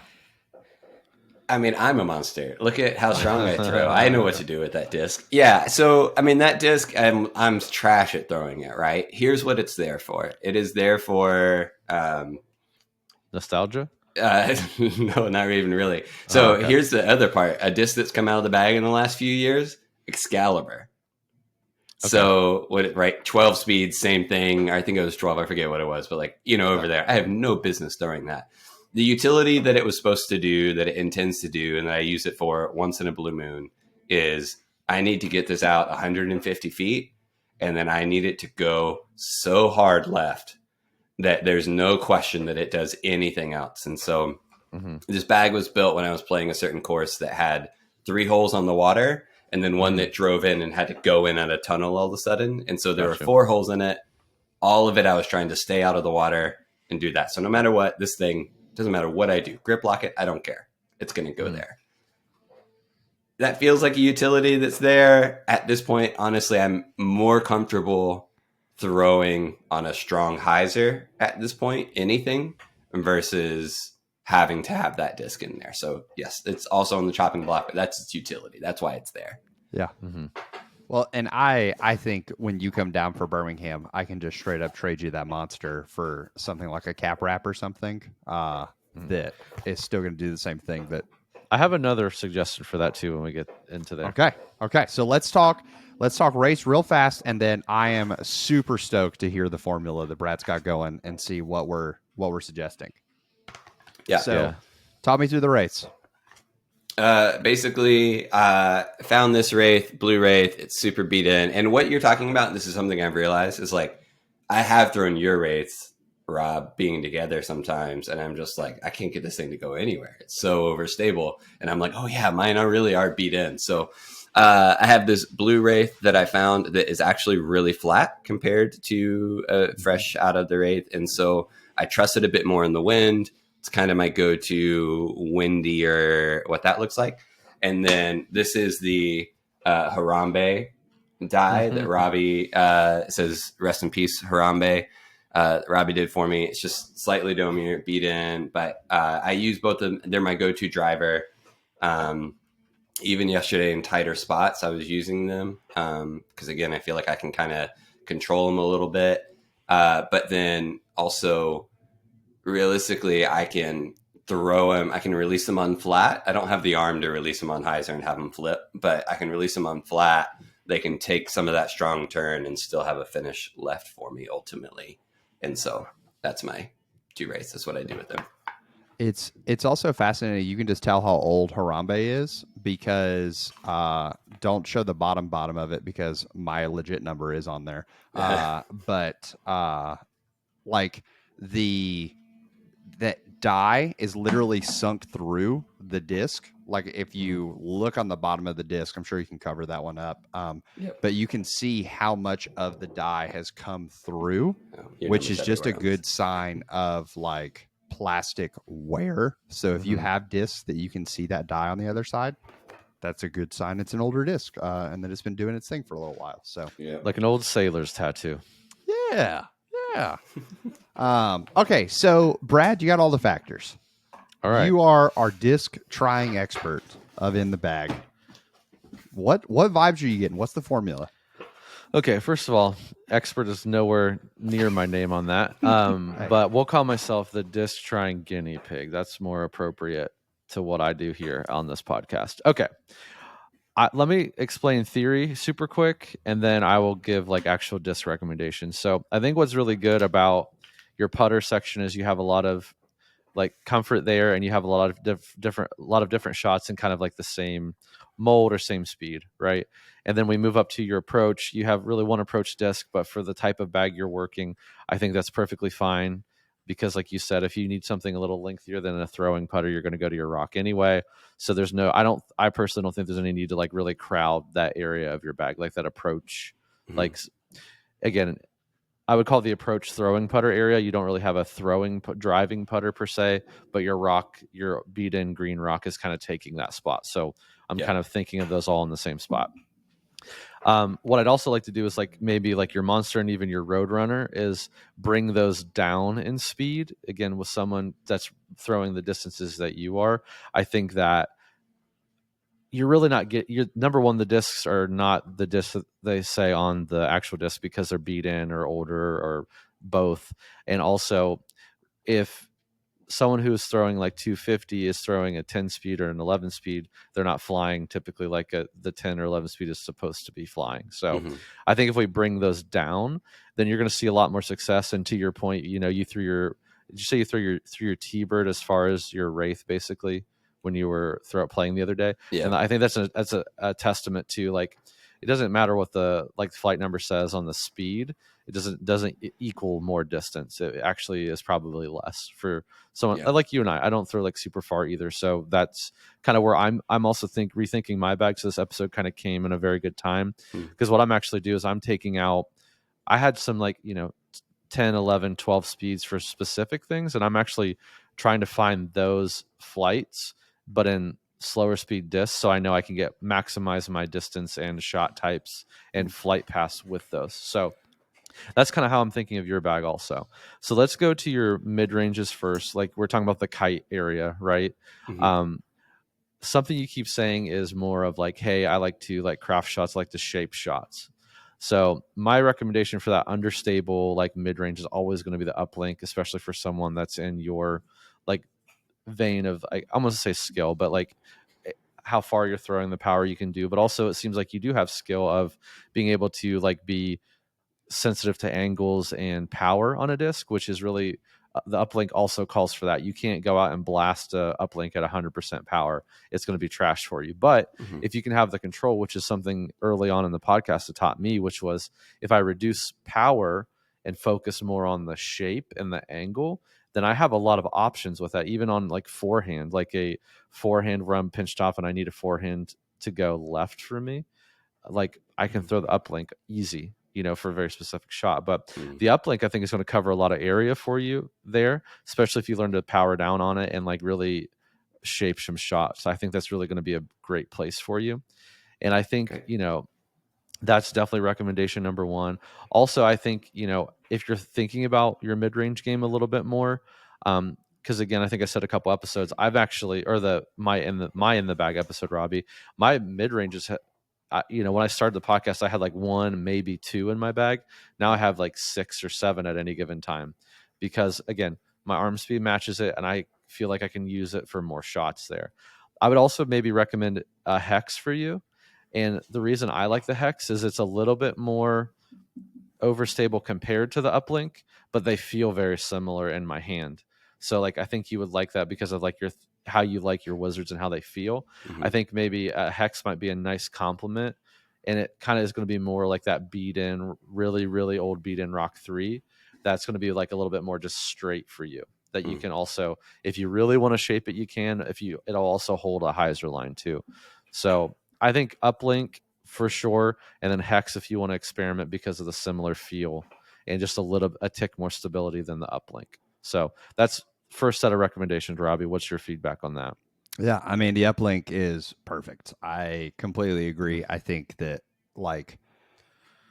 I mean, I'm a monster. Look at how strong I throw. I know what to do with that disc. Yeah. So, I mean, that disc, I'm trash at throwing it, right? Here's what it's there for. It is there for nostalgia. No, not even really. So here's the other part. A disc that's come out of the bag in the last few years, Excalibur. Okay. So right? 12 speed, same thing. I think it was 12. I forget what it was, but like, over there, I have no business throwing that. The utility that it was supposed to do, that it intends to do, and that I use it for once in a blue moon is I need to get this out 150 feet, and then I need it to go so hard left that there's no question that it does anything else. And so this bag was built when I was playing a certain course that had 3 holes on the water, and then one that drove in and had to go in at a tunnel all of a sudden. And so there were 4 holes in it. All of it, I was trying to stay out of the water and do that. So no matter what, this thing, doesn't matter what I do, grip lock it, I don't care. It's going to go there. That feels like a utility that's there. At this point, honestly, I'm more comfortable throwing on a strong hyzer at this point, anything, versus having to have that disc in there. So yes, it's also on the chopping block, but that's its utility. That's why it's there. Yeah. Well, and I think when you come down for Birmingham, I can just straight up trade you that monster for something like a cap wrap or something that is still going to do the same thing. But I have another suggestion for that too when we get into there. Okay. So let's talk race real fast, and then I am super stoked to hear the formula that Brad's got going and see what we're suggesting. Yeah. So talk me through the race. Basically, found this wraith, blue wraith. It's super beat in. And what you're talking about, this is something I've realized, is like, I have thrown your wraiths, Rob, being together sometimes, and I'm just like, I can't get this thing to go anywhere. It's so overstable. And I'm like, oh yeah, mine really are beat in. So I have this blue wraith that I found that is actually really flat compared to fresh out of the wraith. And so I trust it a bit more in the wind. It's kind of my go-to windier, what that looks like. And then this is the Harambe die that Robbie says, rest in peace, Harambe. Robbie did for me. It's just slightly domier, beat in, but I use both of them. They're my go-to driver. Even yesterday in tighter spots, I was using them because, again, I feel like I can kind of control them a little bit. But then also, realistically, I can throw them. I can release them on flat. I don't have the arm to release them on hyzer and have them flip, but I can release them on flat. They can take some of that strong turn and still have a finish left for me ultimately. And so that's my 2 race. That's what I do with them. It's also fascinating. You can just tell how old Harambe is because don't show the bottom of it because my legit number is on there. But like that die is literally sunk through the disc. Like if you look on the bottom of the disc, I'm sure you can cover that one up. But you can see how much of the die has come through, which is just a good sign of like plastic wear. So if you have discs that you can see that die on the other side, that's a good sign it's an older disc and that it's been doing its thing for a little while. So like an old sailor's tattoo. Yeah. Okay, so Brad, you got all the factors. All right. You are our disc trying expert of In the Bag. What vibes are you getting? What's the formula? Okay, first of all, expert is nowhere near my name on that. But we'll call myself the disc trying guinea pig. That's more appropriate to what I do here on this podcast. Okay. Let me explain theory super quick, and then I will give like actual disc recommendations. So I think what's really good about your putter section is you have a lot of like comfort there, and you have a lot of different shots in kind of like the same mold or same speed, right? And then we move up to your approach. You have really one approach disc, but for the type of bag you're working, I think that's perfectly fine. Because like you said, if you need something a little lengthier than a throwing putter, you're going to go to your rock anyway. So there's no, I personally don't think there's any need to like really crowd that area of your bag, like that approach. Mhm. Like, again, I would call the approach throwing putter area. You don't really have a driving putter per se, but your rock, your beat in green rock is kind of taking that spot. So I'm kind of thinking of those all in the same spot. What I'd also like to do is like maybe like your monster and even your roadrunner is bring those down in speed. Again, with someone that's throwing the distances that you are, I think that you're really not you're number one, the discs are not the discs that they say on the actual disc because they're beat in or older or both. And also if someone who is throwing like 250 is throwing a 10 speed or an 11 speed, they're not flying typically like the 10 or 11 speed is supposed to be flying. So I think if we bring those down, then you're going to see a lot more success. And to your point, you know, you threw your, did you say you threw your T-bird as far as your Wraith basically when you were playing the other day? Yeah. And I think that's a testament to like, it doesn't matter what the like flight number says on the speed. It doesn't equal more distance. It actually is probably less for someone like you and I. I don't throw like super far either, so that's kind of where I'm also rethinking my bag. So this episode kind of came in a very good time because what I'm actually do is I'm taking out. I had some like 10, 11, 12 speeds for specific things, and I'm actually trying to find those flights, but in slower speed discs, so I know I can maximize my distance and shot types and flight paths with those. So that's kind of how I'm thinking of your bag also. So let's go to your mid ranges first. Like we're talking about the kite area, right? Something you keep saying is more of like, hey, I like to like craft shots, I like to shape shots. So my recommendation for that understable like mid range is always going to be the uplink, especially for someone that's in your like vein of I'm gonna say skill, but like how far you're throwing, the power you can do. But also it seems like you do have skill of being able to like be sensitive to angles and power on a disc, which is really the uplink also calls for that. You can't go out and blast a uplink at 100% power. It's going to be trash for you. But if you can have the control, which is something early on in the podcast it taught me, which was if I reduce power and focus more on the shape and the angle, then I have a lot of options with that, even on like forehand, like a forehand where I'm pinched off and I need a forehand to go left for me. Like I can throw the uplink easy, for a very specific shot. But the uplink, I think, is going to cover a lot of area for you there, especially if you learn to power down on it and like really shape some shots. I think that's really going to be a great place for you. And I think, that's definitely recommendation number one. Also, I think, if you're thinking about your mid-range game a little bit more, because again, I think I said a couple episodes, I've actually, or my in the bag episode, Robbie, my mid-ranges when I started the podcast, I had like one, maybe two in my bag. Now I have like 6 or 7 at any given time because, again, my arm speed matches it and I feel like I can use it for more shots there. I would also maybe recommend a hex for you. And the reason I like the hex is it's a little bit more overstable compared to the uplink, but they feel very similar in my hand. So like I think you would like that because of like how you like your wizards and how they feel. I think maybe a hex might be a nice compliment, and it kind of is going to be more like that beat in really really old beat in rock 3. That's going to be like a little bit more just straight for you. That you can also, if you really want to shape it, you can. It'll also hold a hyzer line too. So I think uplink for sure, and then hex if you want to experiment because of the similar feel and just a tick more stability than the uplink. So that's first set of recommendations. Robbie, what's your feedback on that? Yeah, I mean the uplink is perfect. I completely agree. I think that like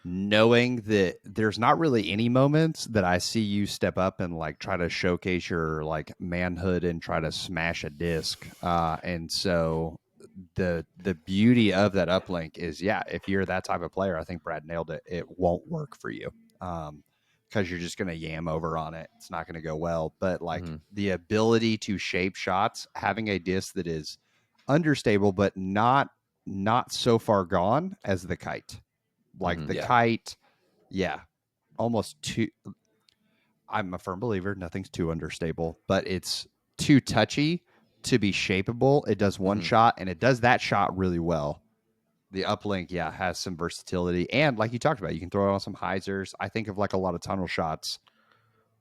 knowing that there's not really any moments that I see you step up and like try to showcase your like manhood and try to smash a disc. And so the beauty of that uplink is, yeah, if you're that type of player, I think Brad nailed it. It won't work for you. Because you're just going to yam over on it. It's not going to go well. But like the ability to shape shots, having a disc that is understable, but not so far gone as the kite. Like the kite, almost too. I'm a firm believer nothing's too understable, but it's too touchy. to be shapeable. It does one shot, and it does that shot really well. The uplink, has some versatility. And like you talked about, you can throw it on some hyzers. I think of like a lot of tunnel shots.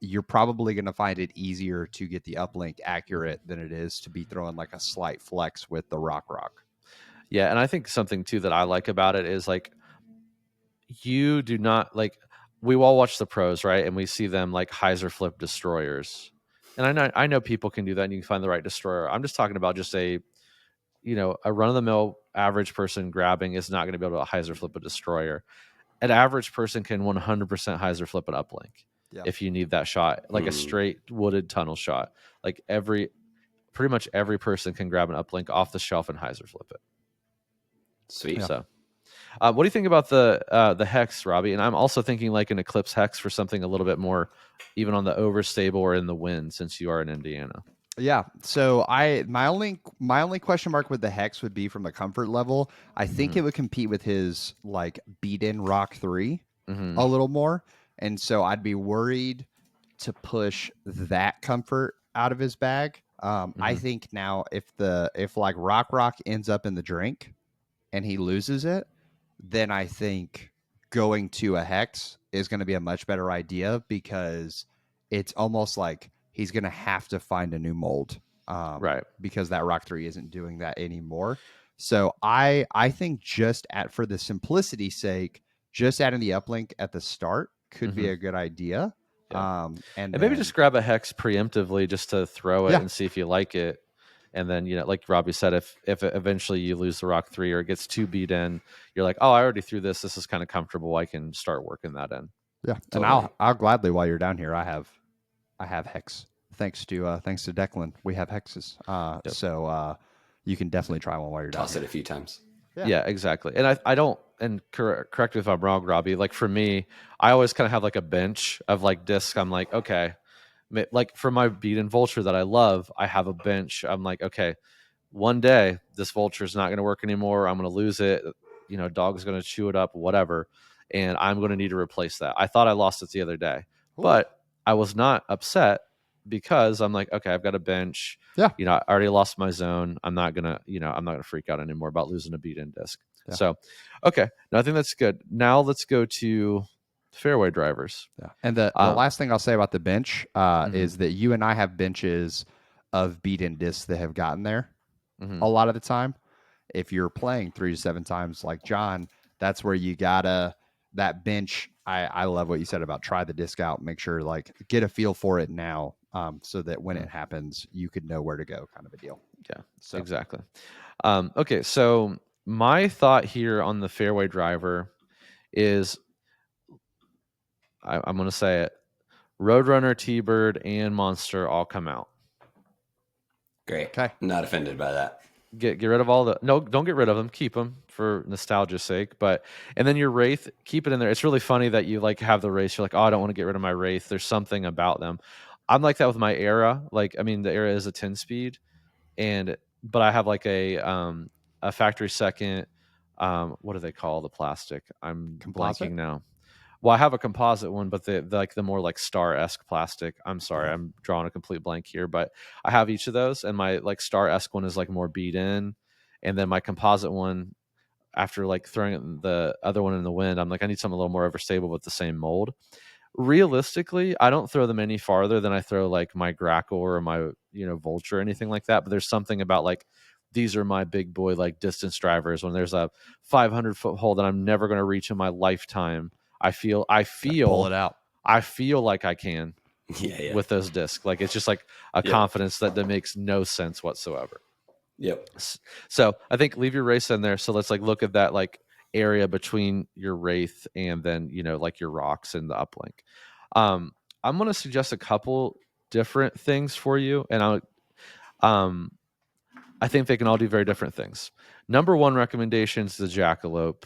You're probably going to find it easier to get the uplink accurate than it is to be throwing like a slight flex with the rock. Yeah, and I think something too that I like about it is like you do not like we all watch the pros, right? And we see them like hyzer flip destroyers. And I know people can do that and you can find the right destroyer. I'm just talking about just a run of the mill average person grabbing is not going to be able to hyzer flip a destroyer. An average person can 100% hyzer flip an uplink if you need that shot, like a straight wooded tunnel shot. Like pretty much every person can grab an uplink off the shelf and hyzer flip it. Sweet. So, what do you think about the hex, Robbie? And I'm also thinking like an Eclipse hex for something a little bit more, even on the overstable or in the wind, since you are in Indiana. Yeah. So my only question mark with the hex would be from the comfort level. I think it would compete with his like beat in Rock 3 a little more. And so I'd be worried to push that comfort out of his bag. I think now if like Rock ends up in the drink and he loses it, then I think going to a hex is going to be a much better idea because it's almost like he's going to have to find a new mold, right? Because that Rock 3 isn't doing that anymore. So I think for the simplicity's sake, just adding the uplink at the start could be a good idea. Yeah. And maybe just grab a hex preemptively just to throw it Yeah. and see if you like it. And then, like Robbie said, if eventually you lose the Rock 3 or it gets too beat in, you're like, oh, I already threw this. This is kind of comfortable. I can start working that in. Yeah. Totally. And I'll gladly, while you're down here, I have hex. Thanks to Declan, we have hexes. So you can definitely try one while you're down Toss here. it a few times. Yeah, exactly. And I don't, and correct me if I'm wrong, Robbie, like for me, I always kind of have like a bench of like discs. I'm like, okay, like for my beat and vulture that I love, I have a bench. I'm like, okay, one day this vulture is not going to work anymore. I'm going to lose it. Dog's going to chew it up, whatever. And I'm going to need to replace that. I thought I lost it the other day, but I was not upset because I'm like, okay, I've got a bench. Yeah. I already lost my zone. I'm not going to freak out anymore about losing a beat in disc. Yeah. So, okay. No, I think that's good. Now let's go to fairway drivers. Yeah. And the last thing I'll say about the bench is that you and I have benches of beat-in discs that have gotten there a lot of the time. If you're playing 3 to 7 times like John, that's where you gotta that bench. I love what you said about try the disc out, make sure like get a feel for it now, so that when it happens, you could know where to go, kind of a deal. Yeah, so exactly. Okay, so my thought here on the fairway driver is, I'm going to say it, Roadrunner, T-Bird, and Monster all come out. Great. Okay. Not offended by that. Get rid of all the, no, don't get rid of them. Keep them for nostalgia's sake. And then your Wraith, keep it in there. It's really funny that you like have the Wraith. You're like, oh, I don't want to get rid of my Wraith. There's something about them. I'm like that with my Era. Like, I mean, the Era is a 10-speed, but I have like a factory second. What do they call the plastic? I'm Composite? blanking now. Well, I have a composite one, but the more like Star-esque plastic. I'm sorry, I'm drawing a complete blank here, but I have each of those, and my like Star-esque one is like more beat in, and then my composite one, after like throwing the other one in the wind, I'm like, I need something a little more overstable with the same mold. Realistically, I don't throw them any farther than I throw like my Grackle or my Vulture or anything like that. But there's something about like, these are my big boy like distance drivers. When there's a 500-foot hole that I'm never going to reach in my lifetime, I feel pull it out. I feel like I can with those discs. Like it's just like a confidence that makes no sense whatsoever. Yep. So I think leave your Wraith in there. So let's like look at that like area between your Wraith and then like your rocks and the uplink. I'm going to suggest a couple different things for you, and I think they can all do very different things. Number one recommendation is the Jackalope.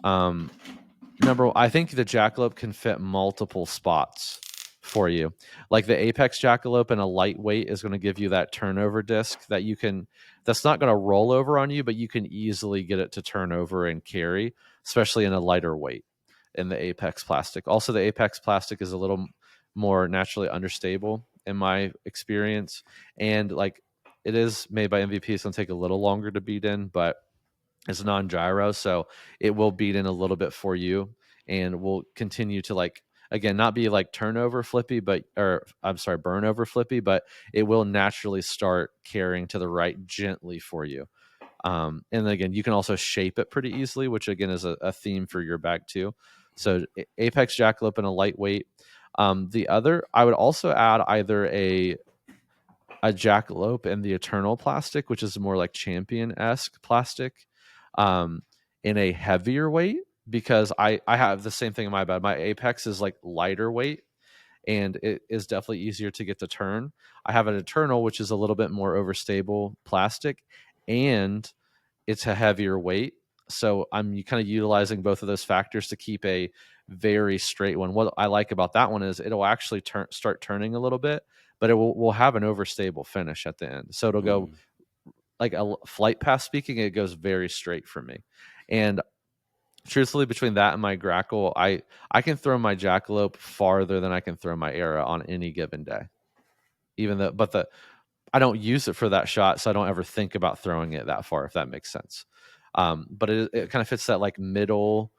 I think the Jackalope can fit multiple spots for you. Like the Apex Jackalope and a lightweight is going to give you that turnover disc that's not going to roll over on you, but you can easily get it to turn over and carry, especially in a lighter weight in the Apex plastic. Also, the Apex plastic is a little more naturally understable in my experience. And like it is made by MVP. It's going to take a little longer to beat in, but it's non-gyro, so it will beat in a little bit for you, and will continue to like, again, not be like turnover flippy, but burn over flippy, but it will naturally start carrying to the right gently for you. And then again, you can also shape it pretty easily, which again is a theme for your bag too. So Apex Jackalope and a lightweight. The other, I would also add either a Jackalope and the Eternal plastic, which is more like Champion-esque plastic, in a heavier weight, because I have the same thing in my bag. My Apex is like lighter weight, and it is definitely easier to get to turn. I have an Eternal, which is a little bit more overstable plastic, and it's a heavier weight. So I'm kind of utilizing both of those factors to keep a very straight one. What I like about that one is it'll actually start turning a little bit, but it will have an overstable finish at the end. So it'll go like a flight path speaking, it goes very straight for me. And truthfully, between that and my Grackle, I can throw my Jackalope farther than I can throw my Era on any given day. I don't use it for that shot, so I don't ever think about throwing it that far, if that makes sense. But it kind of fits that like middle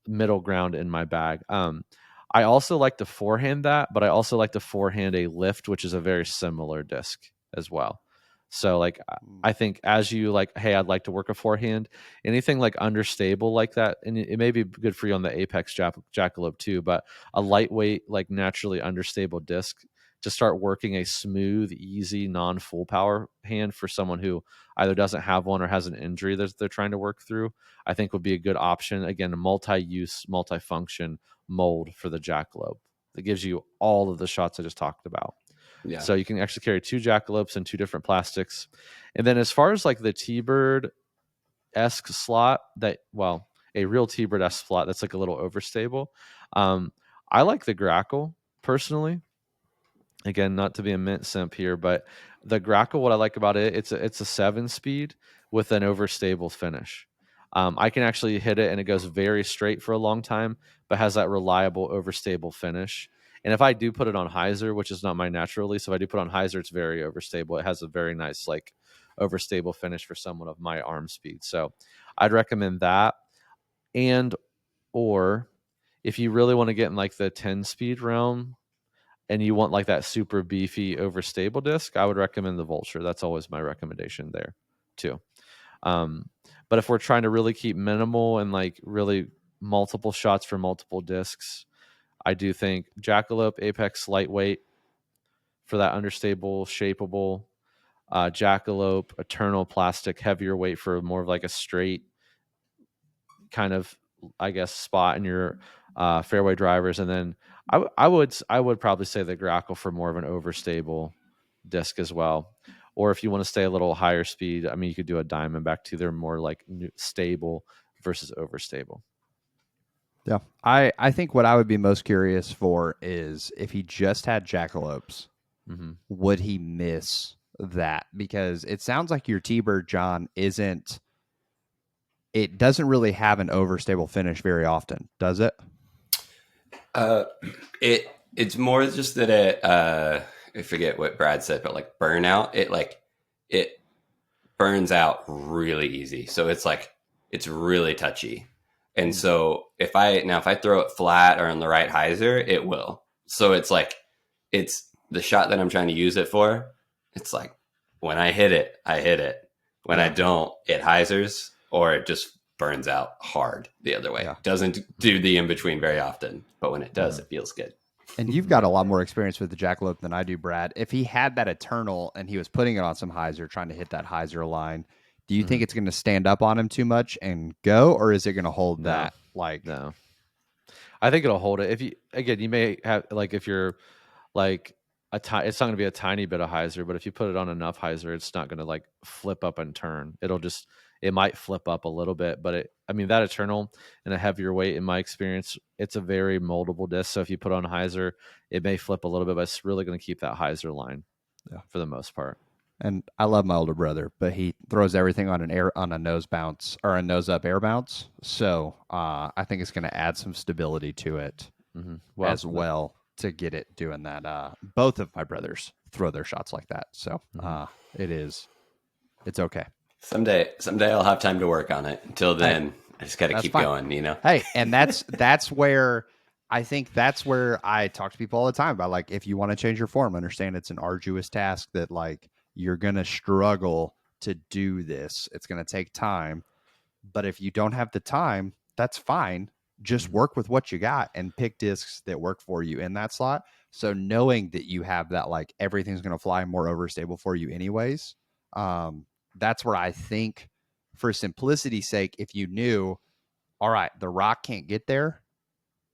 ground in my bag. I also like to forehand that, but I also like to forehand a lift, which is a very similar disc as well. So like I think as you like, hey, I'd like to work a forehand, anything like understable like that, and it may be good for you on the Apex Jackalope too, but a lightweight, like naturally understable disc to start working a smooth, easy, non-full power hand for someone who either doesn't have one or has an injury that they're trying to work through, I think would be a good option. Again, a multi-use, multi-function mold for the Jackalope that gives you all of the shots I just talked about. Yeah. So you can actually carry 2 Jackalopes in 2 different plastics. And then as far as like the T-Bird-esque slot, a real T-Bird-esque slot that's like a little overstable, I like the Grackle personally. Again, not to be a mint simp here, but the Grackle, what I like about it, it's a 7-speed with an overstable finish. I can actually hit it and it goes very straight for a long time, but has that reliable overstable finish. And if I do put it on hyzer, which is not my natural release, if I do put it on hyzer, it's very overstable. It has a very nice like overstable finish for someone of my arm speed. So I'd recommend that. And or if you really want to get in like the 10-speed realm and you want like that super beefy overstable disc, I would recommend the Vulture. That's always my recommendation there too. But if we're trying to really keep minimal and like really multiple shots for multiple discs, I do think Jackalope Apex lightweight for that understable, shapeable, Jackalope Eternal plastic heavier weight for more of like a straight kind of, I guess, spot in your fairway drivers, and then I would probably say the Grackle for more of an overstable disc as well. Or if you want to stay a little higher speed, I mean, you could do a Diamondback too. They're more like stable versus overstable. Yeah. I think what I would be most curious for is if he just had Jackalopes, would he miss that? Because it sounds like your T-Bird, John, it doesn't really have an overstable finish very often, does it? It's more just that I forget what Brad said, but like burnout, it burns out really easy. So it's really touchy. And so if I throw it flat or on the right hyzer, it will. So it's the shot that I'm trying to use it for. It's like when I hit it, I hit it. When I don't, it hyzers or it just burns out hard the other way. Yeah. Doesn't do the in-between very often, but when it does, it feels good. And you've got a lot more experience with the Jackalope than I do, Brad. If he had that Eternal and he was putting it on some hyzer, trying to hit that hyzer line, do you think it's going to stand up on him too much and go, or is it going to hold that? No, I think it'll hold it. You may have like if you're like it's not going to be a tiny bit of hyzer, but if you put it on enough hyzer, it's not going to like flip up and turn. It might flip up a little bit, but that Eternal and a heavier weight, in my experience, it's a very moldable disc. So if you put on hyzer, it may flip a little bit, but it's really going to keep that hyzer line for the most part. And I love my older brother, but he throws everything on a nose bounce or a nose up air bounce. So I think it's going to add some stability to it as well to get it doing that. Both of my brothers throw their shots like that. So it's okay. Someday I'll have time to work on it. Until then, I just got to keep fine. going, you know? Hey, and that's where I think that's where I talk to people all the time about, like, if you want to change your form, understand it's an arduous task, that like you're going to struggle to do this. It's going to take time. But if you don't have the time, that's fine. Just work with what you got and pick discs that work for you in that slot. So knowing that you have that, like, everything's going to fly more overstable for you anyways, that's where I think, for simplicity's sake, if you knew, all right, the rock can't get there,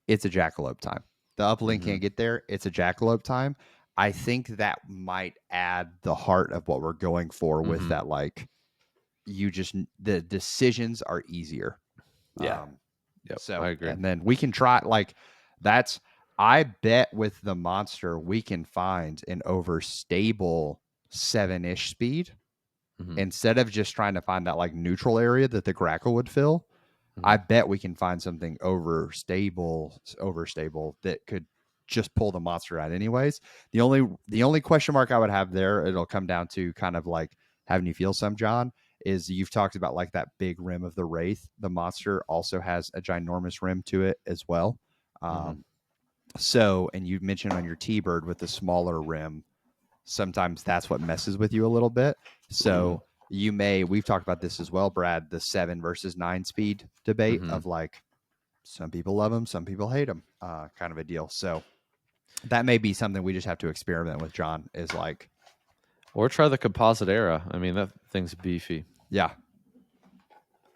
it's a jackalope time. The uplink can't get there, it's a jackalope time. I think that might add the heart of what we're going for with that. Like, the decisions are easier. Yeah. So I agree. And then we can try, like, I bet with the monster we can find an overstable 7-ish speed instead of just trying to find that, like, neutral area that the grackle would fill. I bet we can find something overstable that could just pull the monster out anyways. The only question mark I would have there, it'll come down to kind of like having you feel some, John, is you've talked about, like, that big rim of the Wraith. The monster also has a ginormous rim to it as well. So, and you mentioned on your T-Bird with the smaller rim, sometimes that's what messes with you a little bit. So we've talked about this as well, Brad, the 7 versus 9 speed debate of, like, some people love them, some people hate them, kind of a deal. So that may be something we just have to experiment with, John, is like, or try the composite era. I mean, that thing's beefy. yeah,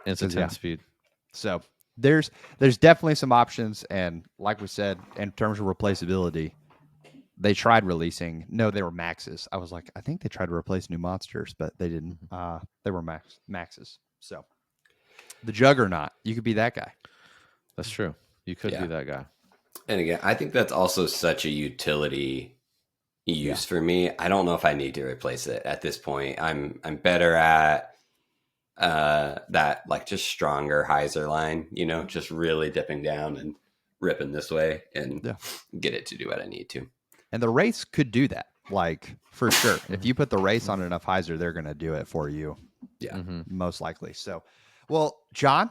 It's a 10 speed. So there's definitely some options. And like we said, in terms of replaceability, they tried releasing. No, they were maxes. I was like, I think they tried to replace new monsters, but they didn't. They were maxes. So the Juggernaut, you could be that guy. That's true. You could be that guy. And again, I think that's also such a utility use for me. I don't know if I need to replace it at this point. I'm better at that, like, just stronger hyzer line, you know, just really dipping down and ripping this way and get it to do what I need to. And the race could do that, like, for sure. If you put the race on enough hyzer, they're going to do it for you. Yeah. Most likely. So, well, John,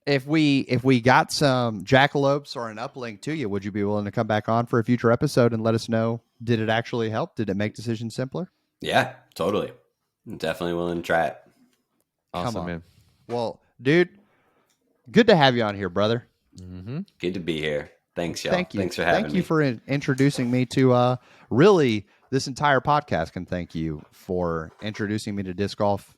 if we got some jackalopes or an uplink to you, would you be willing to come back on for a future episode and let us know, did it actually help? Did it make decisions simpler? Yeah, totally. I'm definitely willing to try it. Awesome, man. Well, dude, good to have you on here, brother. Good to be here. Thanks, y'all. Thank you. Thanks for having me. Thank you for introducing me to really this entire podcast, and thank you for introducing me to disc golf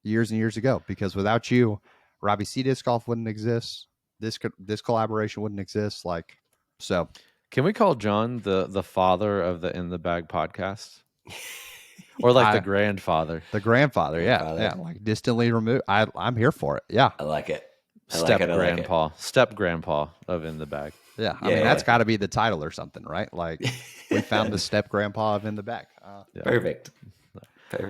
years and years ago, because without you, Robbie C Disc Golf wouldn't exist. This collaboration wouldn't exist. Like, so can we call John the father of the In the Bag podcast? Or like the grandfather? The grandfather, yeah, like distantly removed. I'm here for it. Yeah, I like it. Step-Grandpa of In the Bag. Yeah, I mean, that's got to be the title or something, right? Like, we found the Step-Grandpa of In the Bag. Perfect.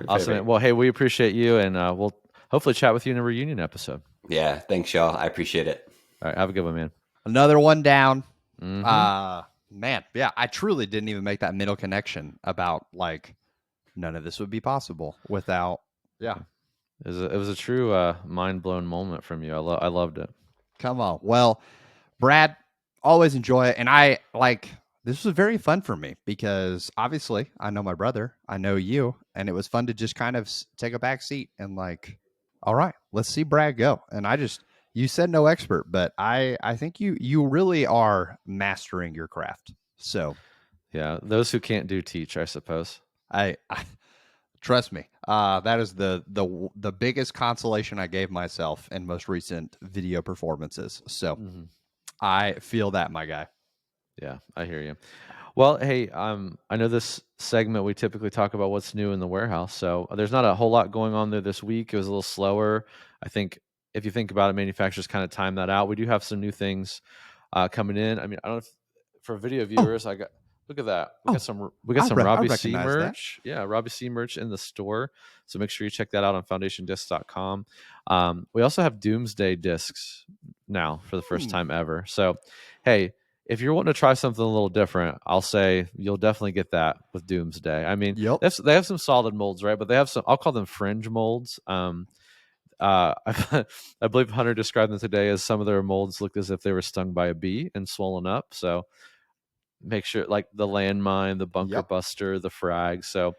Awesome. Man. Well, hey, we appreciate you, and we'll hopefully chat with you in a reunion episode. Yeah, thanks, y'all. I appreciate it. All right, have a good one, man. Another one down. Man, yeah, I truly didn't even make that middle connection about, like, none of this would be possible without, It was a true mind-blown moment from you. I loved it. Come on. Well, Brad, always enjoy it. And this was very fun for me because obviously I know my brother, I know you, and it was fun to just kind of take a back seat and, like, all right, let's see Brad go. And you said no expert, but I think you really are mastering your craft. So yeah, those who can't do teach, I suppose. I trust me. That is the biggest consolation I gave myself in most recent video performances. So I feel that, my guy. Yeah, I hear you. Well, hey, I know this segment we typically talk about what's new in the warehouse. So there's not a whole lot going on there this week. It was a little slower. I think if you think about it, manufacturers kind of time that out. We do have some new things coming in. I mean, I don't know if for video viewers, look at that. We got some Robbie C merch. Yeah, Robbie C merch in the store. So make sure you check that out on foundationdiscs.com. We also have Doomsday discs now for the first time ever. So, hey, if you're wanting to try something a little different, I'll say you'll definitely get that with Doomsday. I mean, Yep. they have some solid molds, right? But they have some, I'll call them fringe molds. I believe Hunter described them today as some of their molds looked as if they were stung by a bee and swollen up. So make sure, like the landmine, the bunker Yep. buster, the frag. So,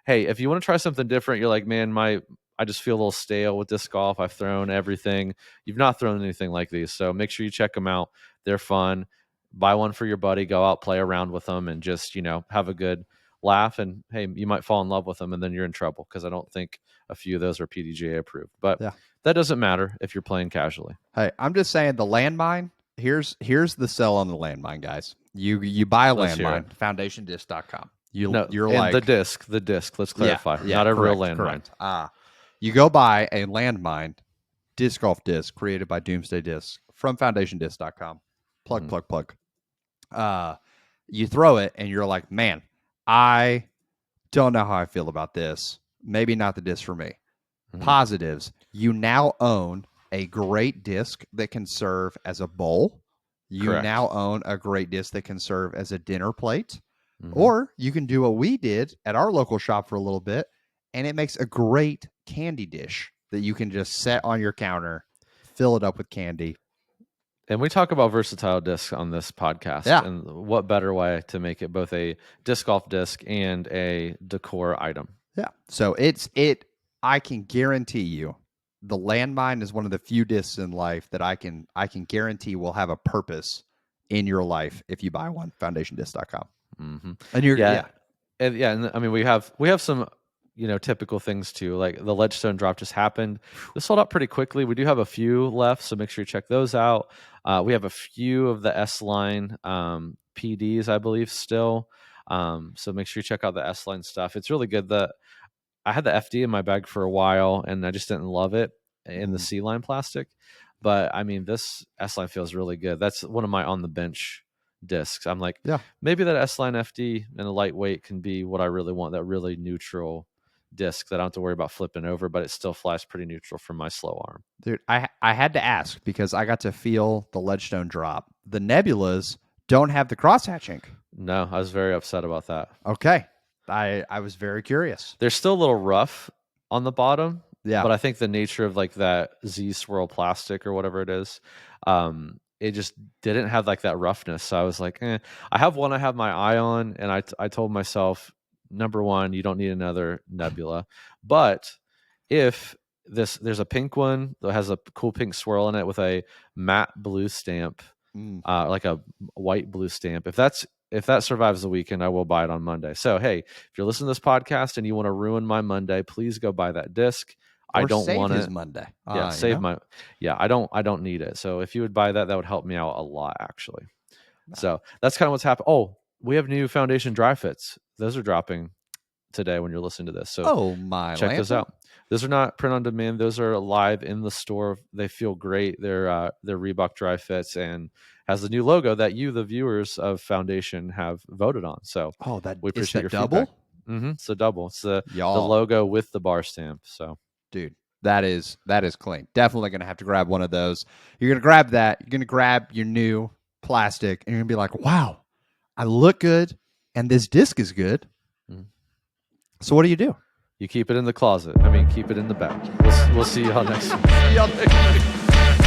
hey, if you want to try something different, you're like, man, I just feel a little stale with disc golf. I've thrown everything. You've not thrown anything like these, so make sure you check them out. They're fun. Buy one for your buddy. Go out, play around with them, and just have a good laugh. And hey, you might fall in love with them, and then you're in trouble because I don't think a few of those are PDGA approved. But Yeah. that doesn't matter if you're playing casually. Hey, I'm just saying the landmine. Here's the sell on the landmine, guys. You buy a Let's hear landmine, foundationdisc.com. You're and like the disc. Let's clarify. yeah, Not a real correct, landmine. correct. You go buy a landmine disc golf disc created by Doomsday Disc from foundationdisc.com. Plug. You throw it and you're like, man, I don't know how I feel about this. Maybe not the disc for me. Positives. You now own a great disc that can serve as a bowl. You Correct. now own a great disc that can serve as a dinner plate. Or you can do what we did at our local shop for a little bit, and it makes a great candy dish that you can just set on your counter, fill it up with candy. And we talk about versatile discs on this podcast. Yeah. And what better way to make it both a disc golf disc and a decor item? Yeah. So I can guarantee you the landmine is one of the few discs in life that I can guarantee will have a purpose in your life if you buy one, foundationdisc.com. And you're and I mean we have some typical things too, like the Ledgestone drop just happened. This sold out pretty quickly. We do have a few left, so make sure you check those out. We have a few of the S line PDs, I believe, still. So make sure you check out the S line stuff. It's really good. I had the FD in my bag for a while, and I just didn't love it in the C line plastic. But I mean, this S line feels really good. That's one of my on the bench discs. I'm like, maybe that S line FD and a lightweight can be what I really want. That really neutral disc that I don't have to worry about flipping over, but it still flies pretty neutral for my slow arm. Dude, I had to ask because I got to feel the Ledgestone drop. The Nebulas don't have the crosshatch ink. No, I was very upset about that. Okay. I was very curious. They're still a little rough on the bottom. Yeah. But I think the nature of like that Z swirl plastic or whatever it is, it just didn't have like that roughness. So I was like, I have one I have my eye on, and I told myself, number one, you don't need another Nebula. But if there's a pink one that has a cool pink swirl in it with a matte blue stamp, like a white blue stamp. If that survives the weekend, I will buy it on Monday. So hey, if you're listening to this podcast and you want to ruin my Monday, please go buy that disc. Or I don't save want his it. Monday. Yeah, save my. Yeah, I don't need it. So if you would buy that, that would help me out a lot, actually. So that's kind of what's happened. Oh, we have new Foundation dry fits. Those are dropping today when you're listening to this. So check those out. Those are not print on demand. Those are live in the store. They feel great. They're Reebok dry fits and has the new logo that you, the viewers of Foundation, have voted on. So we appreciate your double. Feedback. It's a double. It's the logo with the bar stamp. So dude, that is clean. Definitely gonna have to grab one of those. You're gonna grab that. You're gonna grab your new plastic, and you're gonna be like, "Wow, I look good, and this disc is good." So what do? You keep it in the closet. I mean, keep it in the bag. We'll see y'all next week.